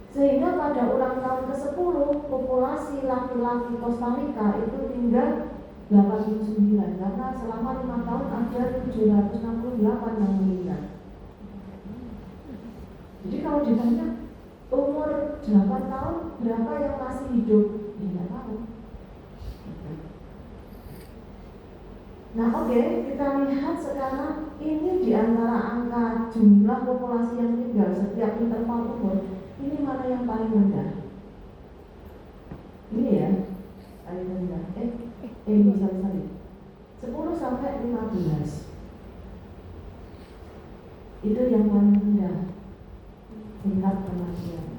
Sehingga pada ulang tahun ke-10 populasi laki-laki Costa Rica itu tinggal 89 karena selama 5 tahun ada 768 yang meninggal. Jadi kalau ditanya umur 8 tahun berapa yang masih hidup? Ya nggak tahu. Nah oke, kita lihat sekarang ini di antara angka jumlah populasi yang tinggal setiap interval umur, ini mana yang paling rendah? Ini ya, paling rendah. Sorry. 10 sampai 15. Itu yang paling rendah tingkat kematian.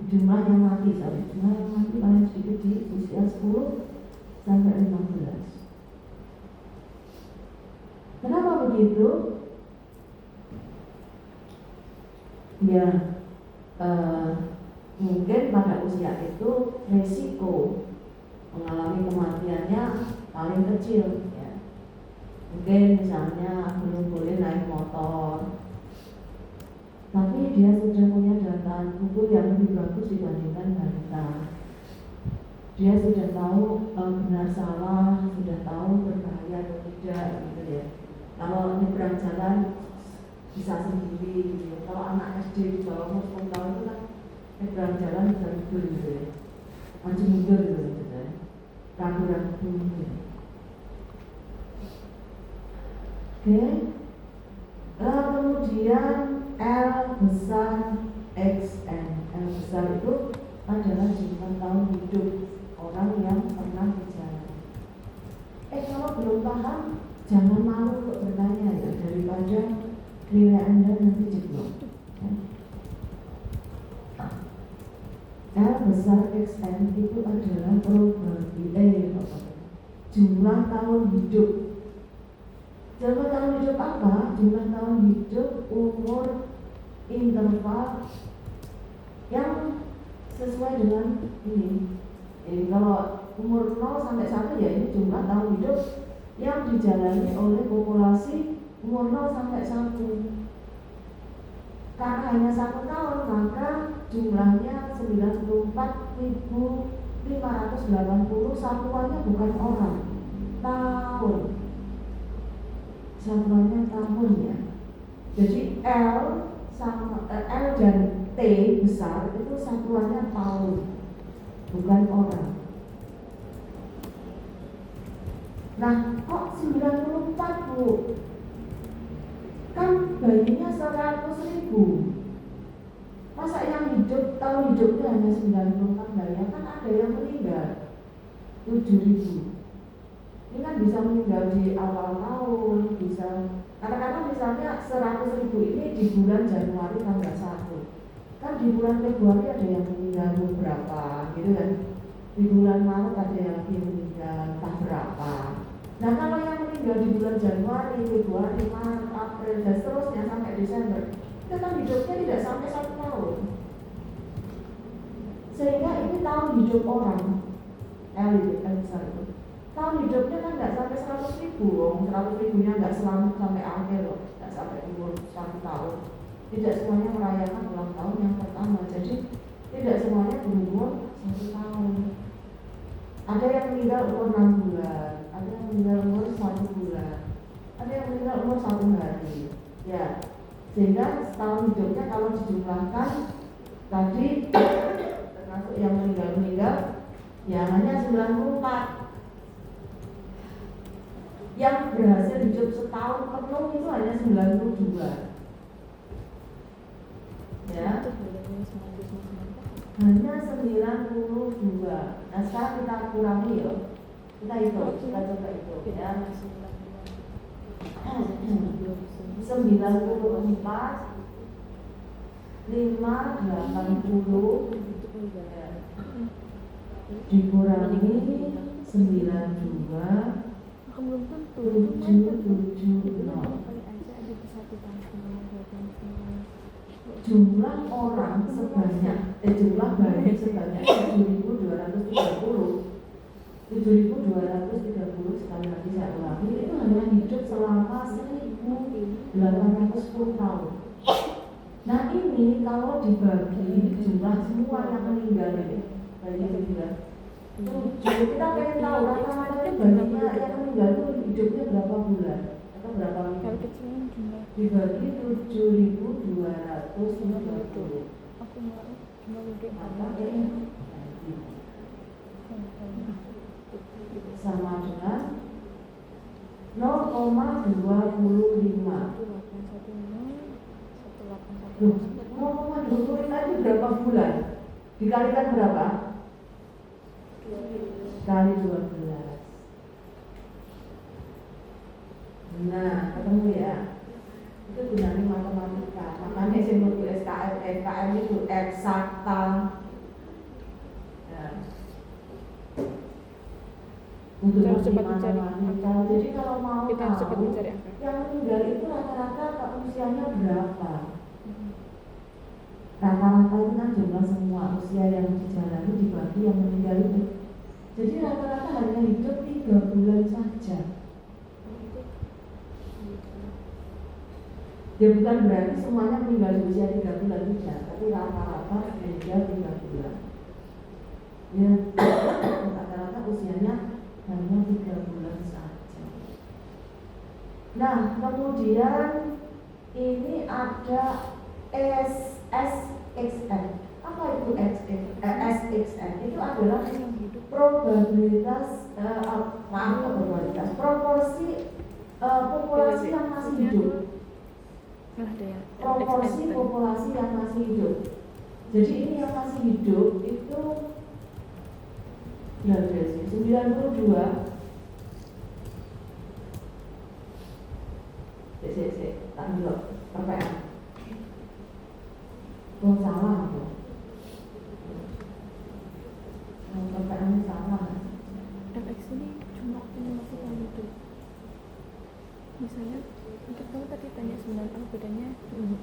Jumlah yang mati paling sedikit di usia 10 sampai 15. Kenapa begitu? Ya, mungkin pada usia itu resiko mengalami kematiannya paling kecil. Ya. Mungkin misalnya belum boleh naik motor, tapi dia sudah punya data tubuh yang lebih bagus dibandingkan balita. Dia sudah tahu benar salah, sudah tahu berbahaya atau tidak, gitu ya. Kalau nyebrang jalan bisa sendiri, gitu ya. Kalau anak SD di bawah umur 10 tahun itu kan nyebrang jalan bisa mundur, gitu ya. Maju mundur, gitu ya. Ragu-ragu gitu. Oke. Kemudian L besar XN. L besar itu adalah jumlah tahun hidup orang yang pernah berjalan. Kalau belum paham, jangan malu untuk bertanya ya, daripada nilai Anda nanti jeblok. L besar XN itu adalah jumlah tahun hidup. Jumlah tahun hidup apa? Jumlah tahun hidup umur interval yang sesuai dengan ini. Jadi kalau umur 0 sampai 1 ya ini jumlah tahun hidup yang dijalani oleh populasi umur 0 sampai 1. Karena hanya 1 tahun maka jumlahnya 94.580, satuannya bukan orang, tahun. Satuannya tahun ya. Jadi L dan T besar itu satuannya tahun, bukan orang. Nah, kok 94 Bu? Kan bayinya 100.000. Masa yang hidup, tahun hidupnya hanya 94 bayi? Kan ada yang meninggal 7.000. Ini kan bisa meninggal di awal tahun, bisa kadang-kadang misalnya 100.000 ini di bulan Januari tanggal 1. Kan di bulan Februari ada yang meninggal berapa, gitu kan? Di bulan Maret ada yang lagi meninggal entah berapa. Nah kalau yang meninggal di bulan Januari, Februari, Maret, April dan seterusnya sampai Desember, itu kan hidupnya tidak sampai 1 tahun. Sehingga ini tahun hidup orang, besar itu. Tahun hidupnya kan nggak sampai 100.000, 100.000-nya nggak selamat sampai akhir loh, nggak sampai umur 1 tahun. Tidak semuanya merayakan ulang tahun yang pertama, jadi tidak semuanya berumur 1 tahun. Ada yang meninggal umur 6 bulan, ada yang meninggal umur 1 bulan, ada yang meninggal umur 1 hari. Ya, Sehingga setahun hidupnya kalau dijumlahkan tadi termasuk yang meninggal ya hanya 94. Yang berhasil hidup setahun penuh itu hanya 92. Ya, hanya 92. Nah sekarang kita kurangi ya, kita hitung, kita coba hitung ya. 94 580 dikurangi 92 Aku belum tentu 770. kali aja ada di satu tahun Jumlah orang sebanyak jumlah bayi sebanyak 7.230 sekali lagi saya ulangi itu hanya hidup selama 1.810 tahun. Nah ini kalau dibagi jumlah semua yang meninggal ini bayi meninggal 7, kita pengen tahu rata-rata bayinya yang meninggal itu hidupnya berapa bulan atau berapa kalau minggu, kecilnya jumlah dibagi 7.230 aku mau cuma udah maka ini sama dengan 0,25. Loh, 0,25 itu berapa bulan? Dikalikan berapa? Kali 12. Nah, ketemu ya. Itu gunanya matematika. Makanya saya mau SKM, SKM itu eksakta. Ya. Untuk Kita harus cepat mencari matematika. Jadi kalau mau kita harus cepat tahu mencari angka. yang meninggal itu rata-rata usianya berapa? Rata-rata itu kan jumlah semua usia yang dijalani dibagi yang meninggal itu. Jadi rata-rata hanya hidup 3 bulan saja. Ya bukan berarti semuanya meninggal di usia 3 bulan tidak, tapi rata-rata meninggal 3 bulan. Ya, rata-rata usianya hanya 3 bulan saja. Nah, kemudian ini ada SXN. Apa itu SXN? Itu adalah probabilitas proporsi populasi yang masih hidup. Proporsi populasi yang masih hidup. Jadi ini yang masih hidup itu berapa sih? 92. Tak dulu, pertanyaan. Oh salah aku. Pertanyaannya salah. FX ini cuma akumulasi yang hidup. Misalnya untuk kamu tadi tanya 9 apa bedanya 92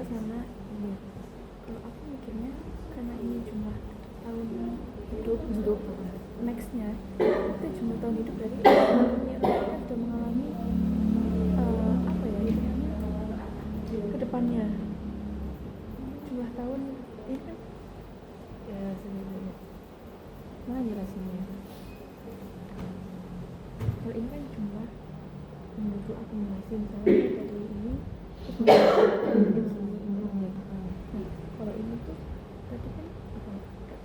sama ini. Kalau aku mikirnya karena ini jumlah tahun hidup nextnya itu jumlah tahun hidup dari mereka sudah mengalami apa ya istilahnya kedepannya jumlah tahun ini kan ya sebenarnya mana jelasinnya kalau ini kan jumlah menuju akumulasi misalnya dari ini terus ini nah kalau ini tuh tadi kan apa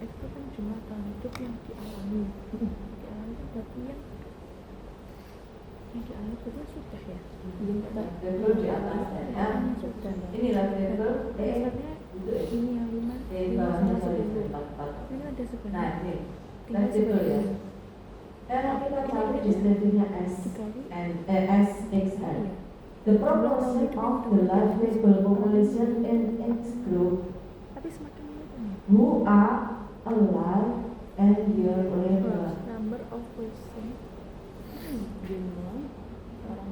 itu kan jumlah tahun hidup yang dialami itu berarti yang dialami berarti sudah ya Level di atas ya. sudah Inilah level dasarnya ini yang 5 ini bawahnya sudah sorry, 10 4. ini ada Nah sebanyak ini tinggal level ya. sebanyak Kita cari deskripsinya SXN. The proportion of the live population in age group tapi semakin menurun who are alive and year later. number of person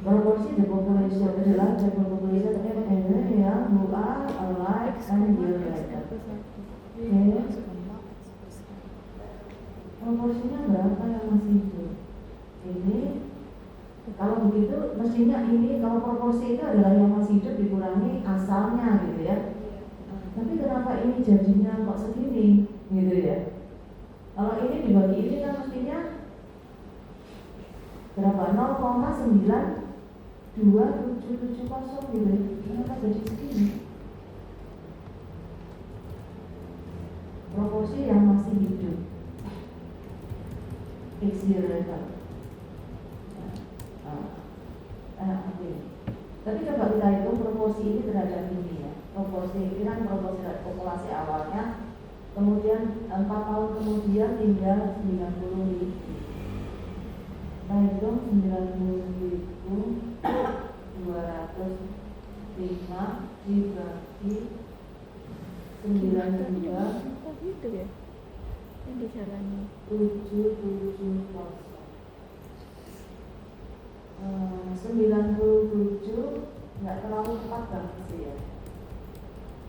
Proporsi the population adalah the population in yang who are alive and year later. Oke. Proporsinya berapa yang masih hidup? Ini kalau begitu mestinya ini kalau proporsi itu adalah yang masih hidup dikurangi asalnya gitu ya. Tapi kenapa ini jadinya kok segini gitu ya? Kalau ini dibagi ini kan mestinya berapa? 0,9 2770 gitu ya. Kenapa jadi segini? Proporsi yang masih hidup X0 level. Oke. Tapi coba kita hitung proporsi ini terhadap ini ya. Proporsi ini kan proporsi dari populasi awalnya, kemudian 4 tahun kemudian tinggal 90.000. Kita hitung 90.205 dibagi 92 gitu ya yang dijalani 770. 97 nggak terlalu tepat banget sih ya.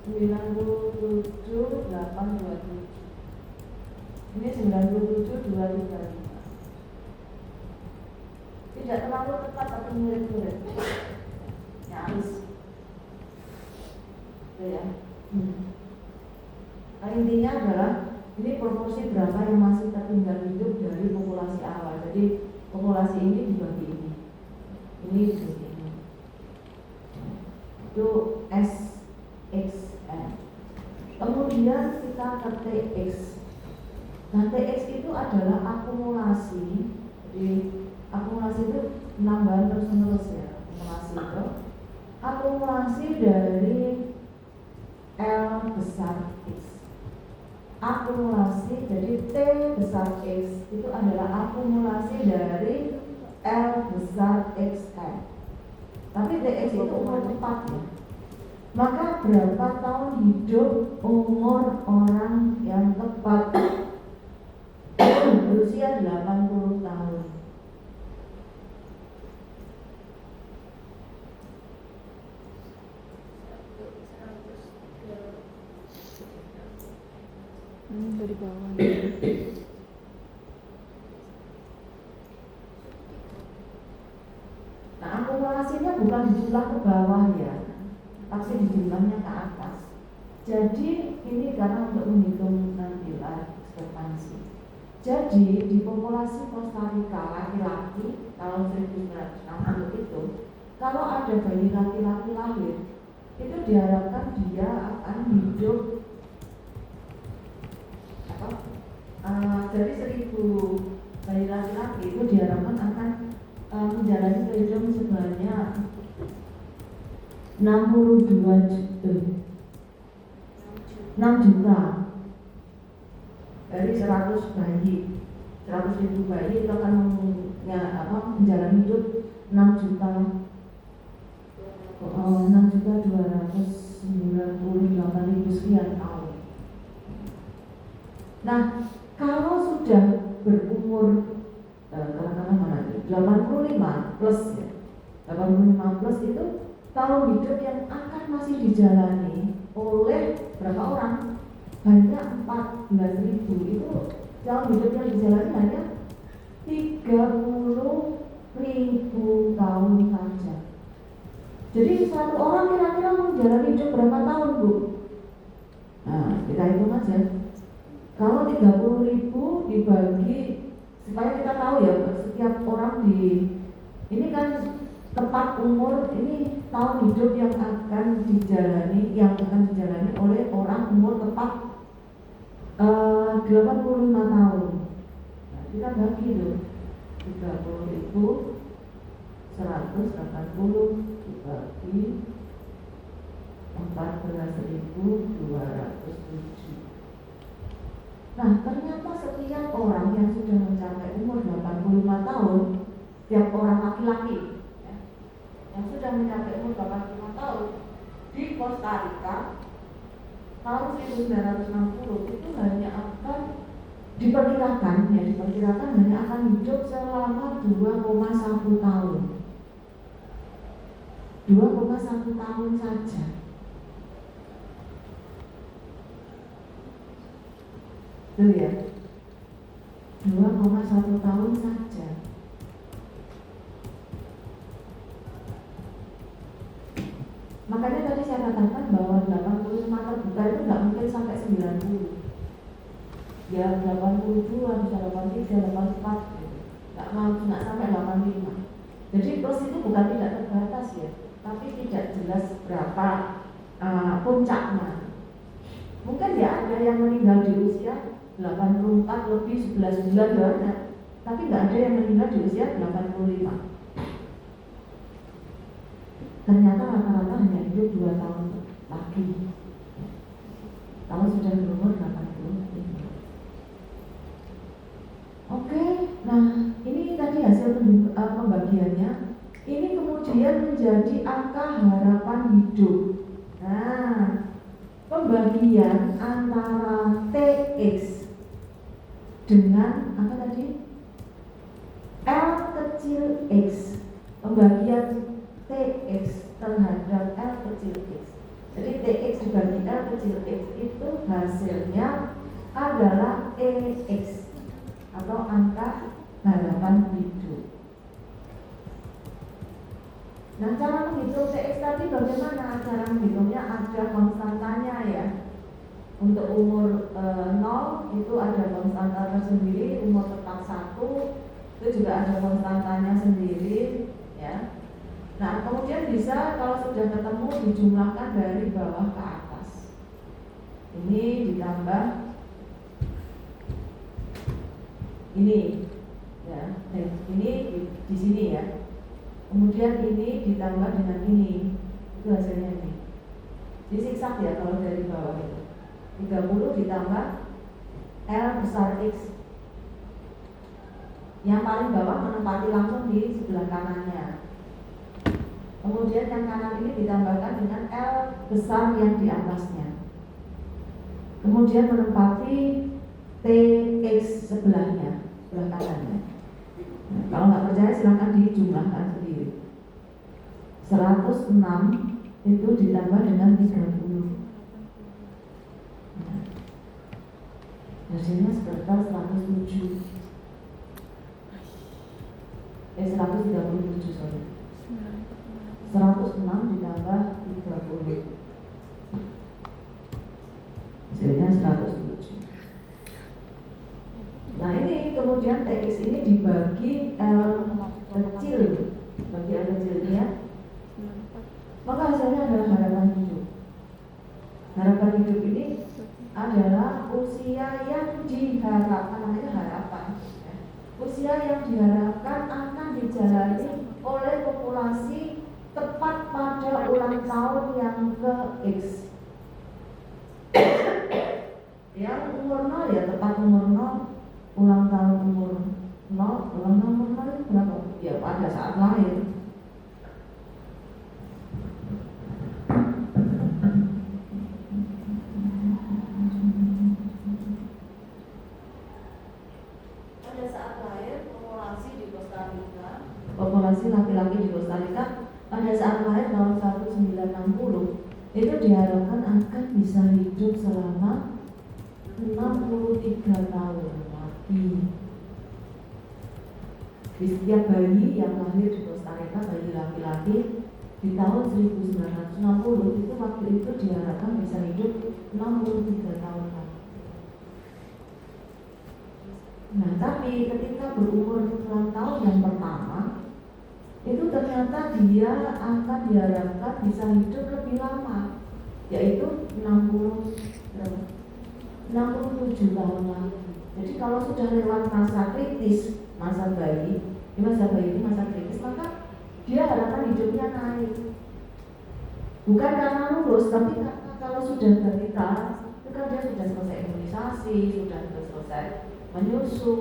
97 827. Ini 97 235. Tidak terlalu tepat tapi mirip-mirip. Nyaris. Itu ya. Nah, intinya adalah ini proporsi berapa yang masih tertinggal hidup dari populasi awal. Jadi populasi ini dibagi ini. Ini dibagi ini. Itu SXN. Kemudian kita ke TX. Nah, TX itu adalah akumulasi. Jadi akumulasi itu penambahan terus menerus ya. Akumulasi itu akumulasi dari L besar X. Akumulasi jadi T besar X itu adalah akumulasi dari L besar XN. Tapi TX itu umur tepatnya. Maka berapa tahun hidup umur orang yang tepat berusia 80 tahun? Dari bawah. Nah, akumulasinya bukan dijumlah ke bawah ya, tapi dijumlahnya ke atas. Jadi ini karena untuk menghitung nanti ekspektasi. Jadi di populasi Costa Rica laki-laki tahun 1960 itu, kalau ada bayi laki-laki lahir, itu diharapkan dia akan hidup dari 1000 bayi laki-laki itu diharapkan akan menjalani kehidupan sebanyak 6 juta dari 100 bayi, 100.000 bayi itu akan menjalani hidup 6.298.000 sekian tahun. Nah, kalau sudah berumur katakanlah mana itu 85 plus ya, 85 plus itu tahun hidup yang akan masih dijalani oleh berapa orang? Hanya 14.000. Itu tahun hidup yang dijalani hanya 30.000 tahun saja. Jadi satu orang kira-kira menjalani hidup berapa tahun, Bu? Nah, kita hitung aja. Kalau 30.000 dibagi, supaya kita tahu ya setiap orang ini kan tepat umur, ini tahun hidup yang akan dijalani oleh orang umur tepat 85 tahun. Nah, kita bagi itu 30.180 dibagi 14.207. Nah, ternyata setiap orang yang sudah mencapai umur 85 tahun, setiap orang laki-laki ya, yang sudah mencapai umur 85 tahun di Costa Rica tahun 1960 itu hanya akan diperkirakan hanya akan hidup selama 2,1 tahun. 2,1 tahun saja. Tuh ya, 2,1 tahun saja. Makanya tadi saya katakan bahwa 85 terbuka itu nggak mungkin sampai 90. Ya 82, bisa 83, 84 gitu. Nggak sampai 85. Jadi plus itu bukan tidak terbatas jelas berapa puncaknya. Mungkin ya ada yang meninggal di usia 84 lebih 11 bulan ya, tapi nggak ada yang meninggal di usia 85. Ternyata rata-rata hanya hidup 2 tahun lagi kalau sudah berumur 85. Oke, nah ini tadi hasil pembagiannya. Ini kemudian menjadi angka harapan hidup. Nah, pembagian antara TX dengan apa tadi? L kecil x. Pembagian TX terhadap L kecil x. Jadi TX dibagi L kecil x itu hasilnya adalah EX atau angka harapan hidup. Nah, cara menghitung TX tadi bagaimana? Cara menghitungnya ada konstantanya ya. Untuk umur 0 itu ada konstanta tersendiri, umur tetap 1 itu juga ada konstantanya sendiri ya. Nah, kemudian bisa kalau sudah ketemu dijumlahkan dari bawah ke atas. Ini ditambah ini ya, ini di sini ya. Kemudian ini ditambah dengan ini, itu hasilnya ini. Disiksa ya kalau dari bawah itu. 30 ditambah L besar X. Yang paling bawah menempati langsung di sebelah kanannya. Kemudian yang kanan ini ditambahkan dengan L besar yang di atasnya. Kemudian menempati TX sebelahnya, sebelah kanannya. Nah, kalau nggak percaya silahkan dijumlahkan sendiri. 106 itu ditambah dengan 30. Nah, hasilnya sekitar 107. 137 sorry. 106 ditambah 30. Hasilnya 107. Nah ini kemudian TX ini dibagi L kecil, bagi L kecilnya, maka hasilnya adalah harapan hidup. Harapan hidup ini adalah usia yang diharapkan, namanya harapan ya. Usia yang diharapkan akan dijalani oleh populasi tepat pada ulang tahun yang ke X. Yang umur 0 ya tepat umur 0, ulang tahun umur 0, ulang tahun umur 0 itu berapa? Ya pada saat lahir. Pada saat lahir populasi di Costa Rica, populasi laki-laki di Costa Rica pada saat lahir tahun 1960 itu diharapkan akan bisa hidup selama 63 tahun lagi. Di setiap bayi yang lahir di Costa Rica, bayi laki-laki di tahun 1960 itu waktu itu diharapkan bisa hidup 63 tahun lagi. Nah, tapi ketika berumur ulang tahun yang pertama itu ternyata dia akan diharapkan bisa hidup lebih lama, yaitu 67 tahun lagi. Jadi kalau sudah lewat masa kritis, masa bayi ini masa kritis, maka dia harapan hidupnya naik. Bukan karena lulus, tapi karena kalau sudah balita, itu kan dia sudah selesai imunisasi, sudah selesai menyusu,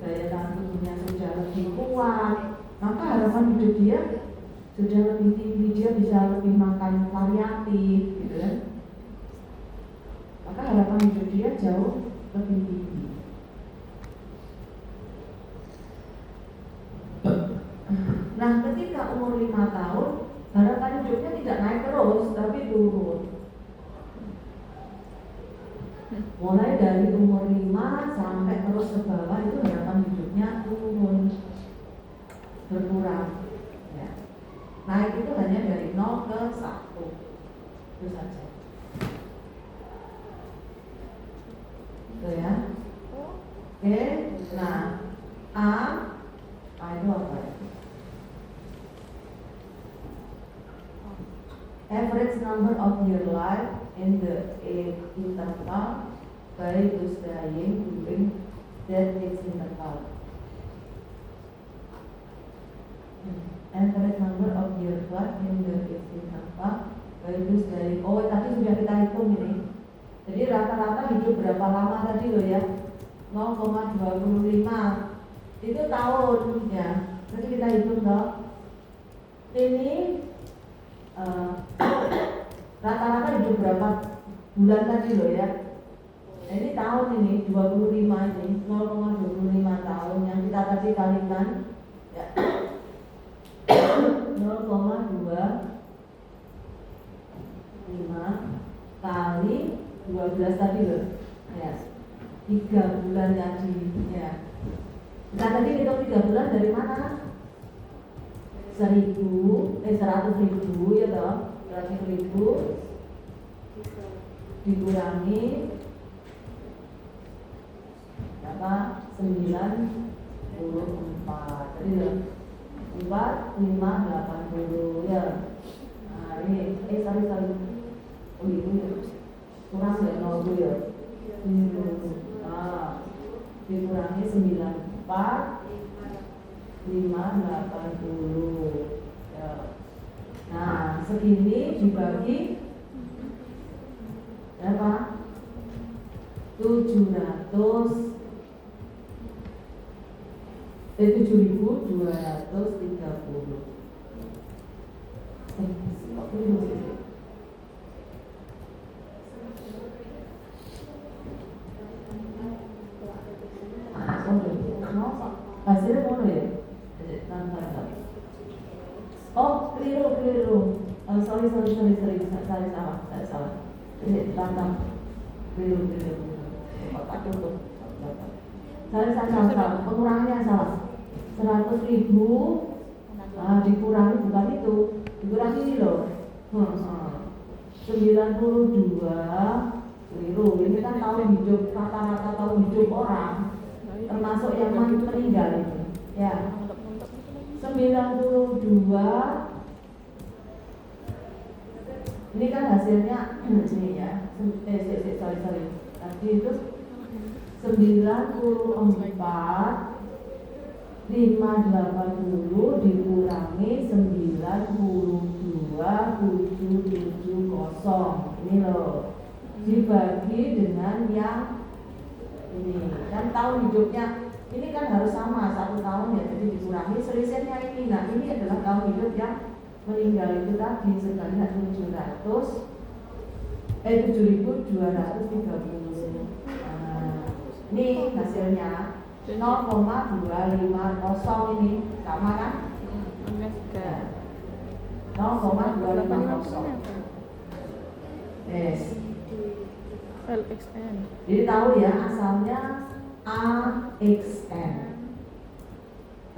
daya tahan tubuhnya sudah lebih kuat, maka harapan hidup dia sudah lebih tinggi, dia bisa lebih makan variatif, gitu kan? Maka harapan hidup dia jauh lebih tinggi. Nah, ketika umur 5 tahun, harapan hidupnya tidak naik terus, tapi turun. Mulai dari umur 5 sampai terus ke bawah itu harapan hidupnya turun, berkurang ya. Naik itu hanya dari 0 ke 1, itu saja. Itu ya. Oke, nah A itu apa ya? average number of year life in the interval by those dying during that age interval. Average number of year life in the age interval by those dying. Oh, tadi sudah kita hitung ini. Jadi rata-rata hidup berapa lama tadi loh ya? 0,25 itu tahun ya. Nanti kita hitung toh. Ini rata-rata hidup berapa bulan tadi loh ya. Nah, ini tahun ini 25 ini 0,25 tahun yang kita tadi kalikan ya. 0,25 kali 12 tadi loh ya. 3 bulan tadi ya. Kita tadi hitung 3 bulan dari mana? 100.000 ya toh, 100.000 dikurangi apa? 94. Tadi loh 4, 5, 80 ya. Nah ini sorry. Oh itu ya. Kurang ya 0 ya. Nah, dikurangi 94 580 ya. Nah segini dibagi berapa? 7.230. Hasilnya mana ya? Oh, keliru. Sorry, salah. Tantang. Keliru. Salah. Pengurangannya salah. 100.000 dikurangi bukan itu. Dikurangi ini loh. 92 keliru. Ini kan tahun hidup, rata-rata tahun hidup orang. Termasuk yang meninggal itu ya. 92 ini kan hasilnya ini ya. Sorry tadi itu 94 580 dikurangi 92,770 ini loh, dibagi dengan yang ini kan tahun hidupnya ini kan harus sama 1 tahun ya, jadi dikurangi selisihnya ini. Nah ini adalah tahun hidup yang meninggal itu tadi sebanyak 7.230. Ini hasilnya 0,250 ini sama kan? Ya. 0,250. Yes. LXN. Jadi tahu ya asalnya AXN.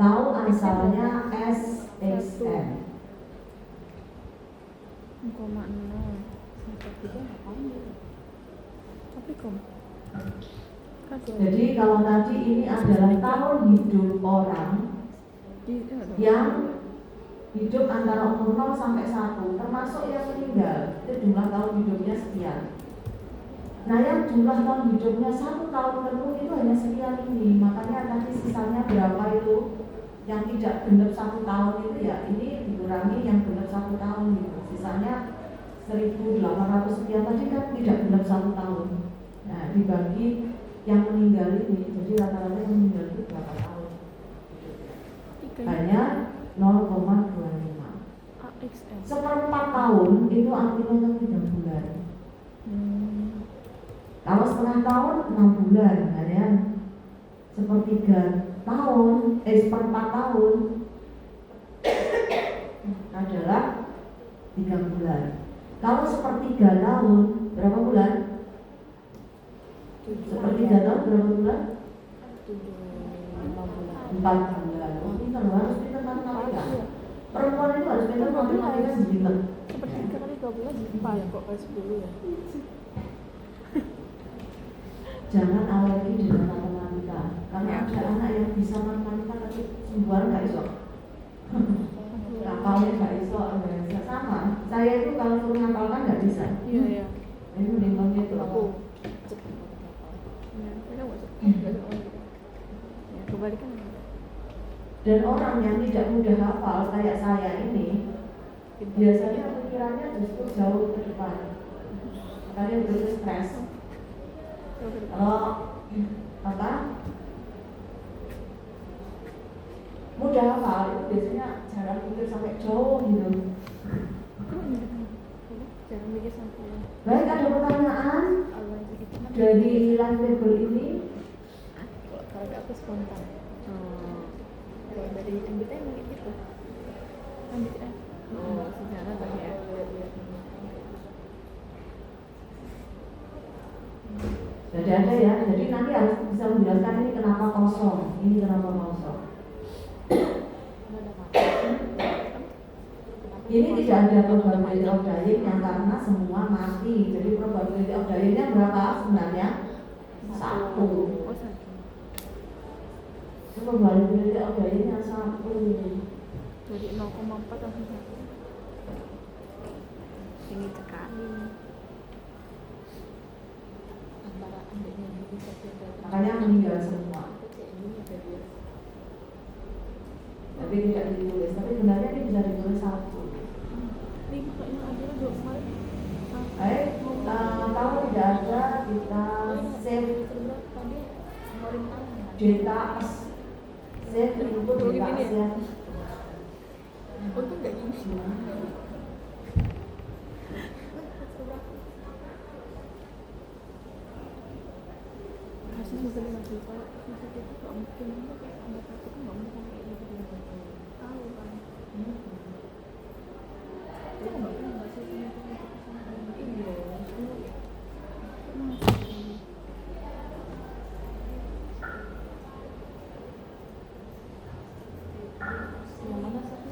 Tahu asalnya SXN. 0,0. Tapi jadi kalau tadi ini adalah tahun hidup orang yang hidup antara umur 0 sampai 1, termasuk yang meninggal, itu jumlah tahun hidupnya sekian. Nah yang jumlah tahun hidupnya 1 tahun penuh itu hanya sekian ini. Makanya nanti sisanya berapa itu yang tidak genap 1 tahun itu ya, ini dikurangi yang genap 1 tahun gitu. Sisanya 1.800 sekian tadi kan tidak genap 1 tahun. Nah dibagi yang meninggal ini, jadi rata-rata yang meninggal itu berapa tahun? Hanya 0,25. Seperempat tahun itu artinya kan 3 bulan. Kalau setengah tahun 6 bulan, ya. Sepertiga tahun, seperempat tahun adalah 3 bulan. Kalau sepertiga tahun berapa bulan? Sepertiga tahun berapa bulan? 4 bulan. Oh, pintar loh, harus pintar matematika. Perempuan itu harus pintar matematika segitu. Sepertiga kali 12 4 kok kayak 10 ya. Jangan alergi dengan matematika, karena ada anak yang bisa matematika tapi sembuhan nggak iso. Kapalnya nggak iso, sama. Saya saya itu kalau suruh ngapalkan nggak bisa. Iya iya. Ini mending banget itu. Aku ya, saya nggak suka gitu. Ya, kebalikan. Dan orang yang tidak mudah hafal kayak saya ini, biasanya pikirannya justru jauh ke depan. Makanya begitu stres. Kalau apa? Mudah hafal itu biasanya jarang pikir sampai jauh gitu. Jangan mikir sampai. Baik, ada pertanyaan dari live label ini? Kalau aku spontan. Kalau dari MBTI mungkin gitu. MBTI. Oh, sejarah tadi ya. Jadi ada ya, jadi nanti harus bisa menjelaskan ini kenapa kosong, ini kenapa kosong. Ini tidak ada probability of dying yang karena semua mati. Jadi probability of dying-nya berapa sebenarnya? 1. Oh, satu. Probability of dying-nya 1. Jadi 0,4 langsung 1. Ini sekali. Antara adiknya bisa Makanya meninggal semua. Tapi tidak ditulis, tapi sebenarnya ini bisa ditulis 1. Ini kayaknya ada dua kali. Baik, kalau tidak ada kita save data save input data ya. Untung nggak gini. Kasih juga 5 juta. Bisa kita nggak mungkin kayak ada satu kan nggak mungkin kayak gitu. Tahu kan? Itu nggak pernah nggak sih punya ini loh. Yang mana satu?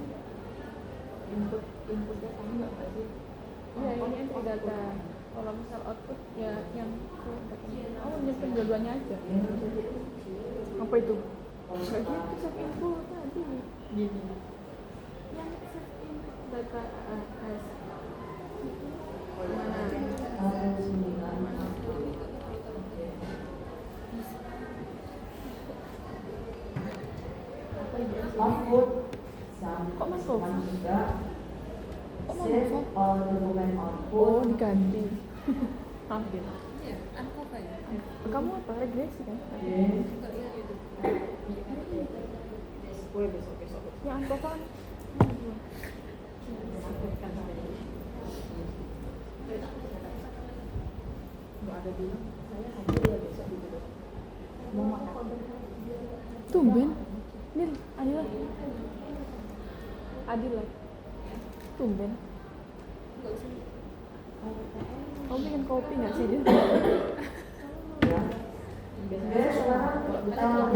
Inputnya sama nggak sih? Iya, ini input data. Kalau misal output ya yang nyimpen dua-duanya aja. Apa itu? Berarti itu save info tadi. Gini. Yang save input data as Output kok masuk? juga Kok save masuk? all document output. Oh, diganti. Hampir. Kamu apa? Regresi kan? Ya, Antovan. Tumben. Nil, Adila. Adila. Tumben. Kamu pengen kopi nggak sih, Dil? Ya. Sekarang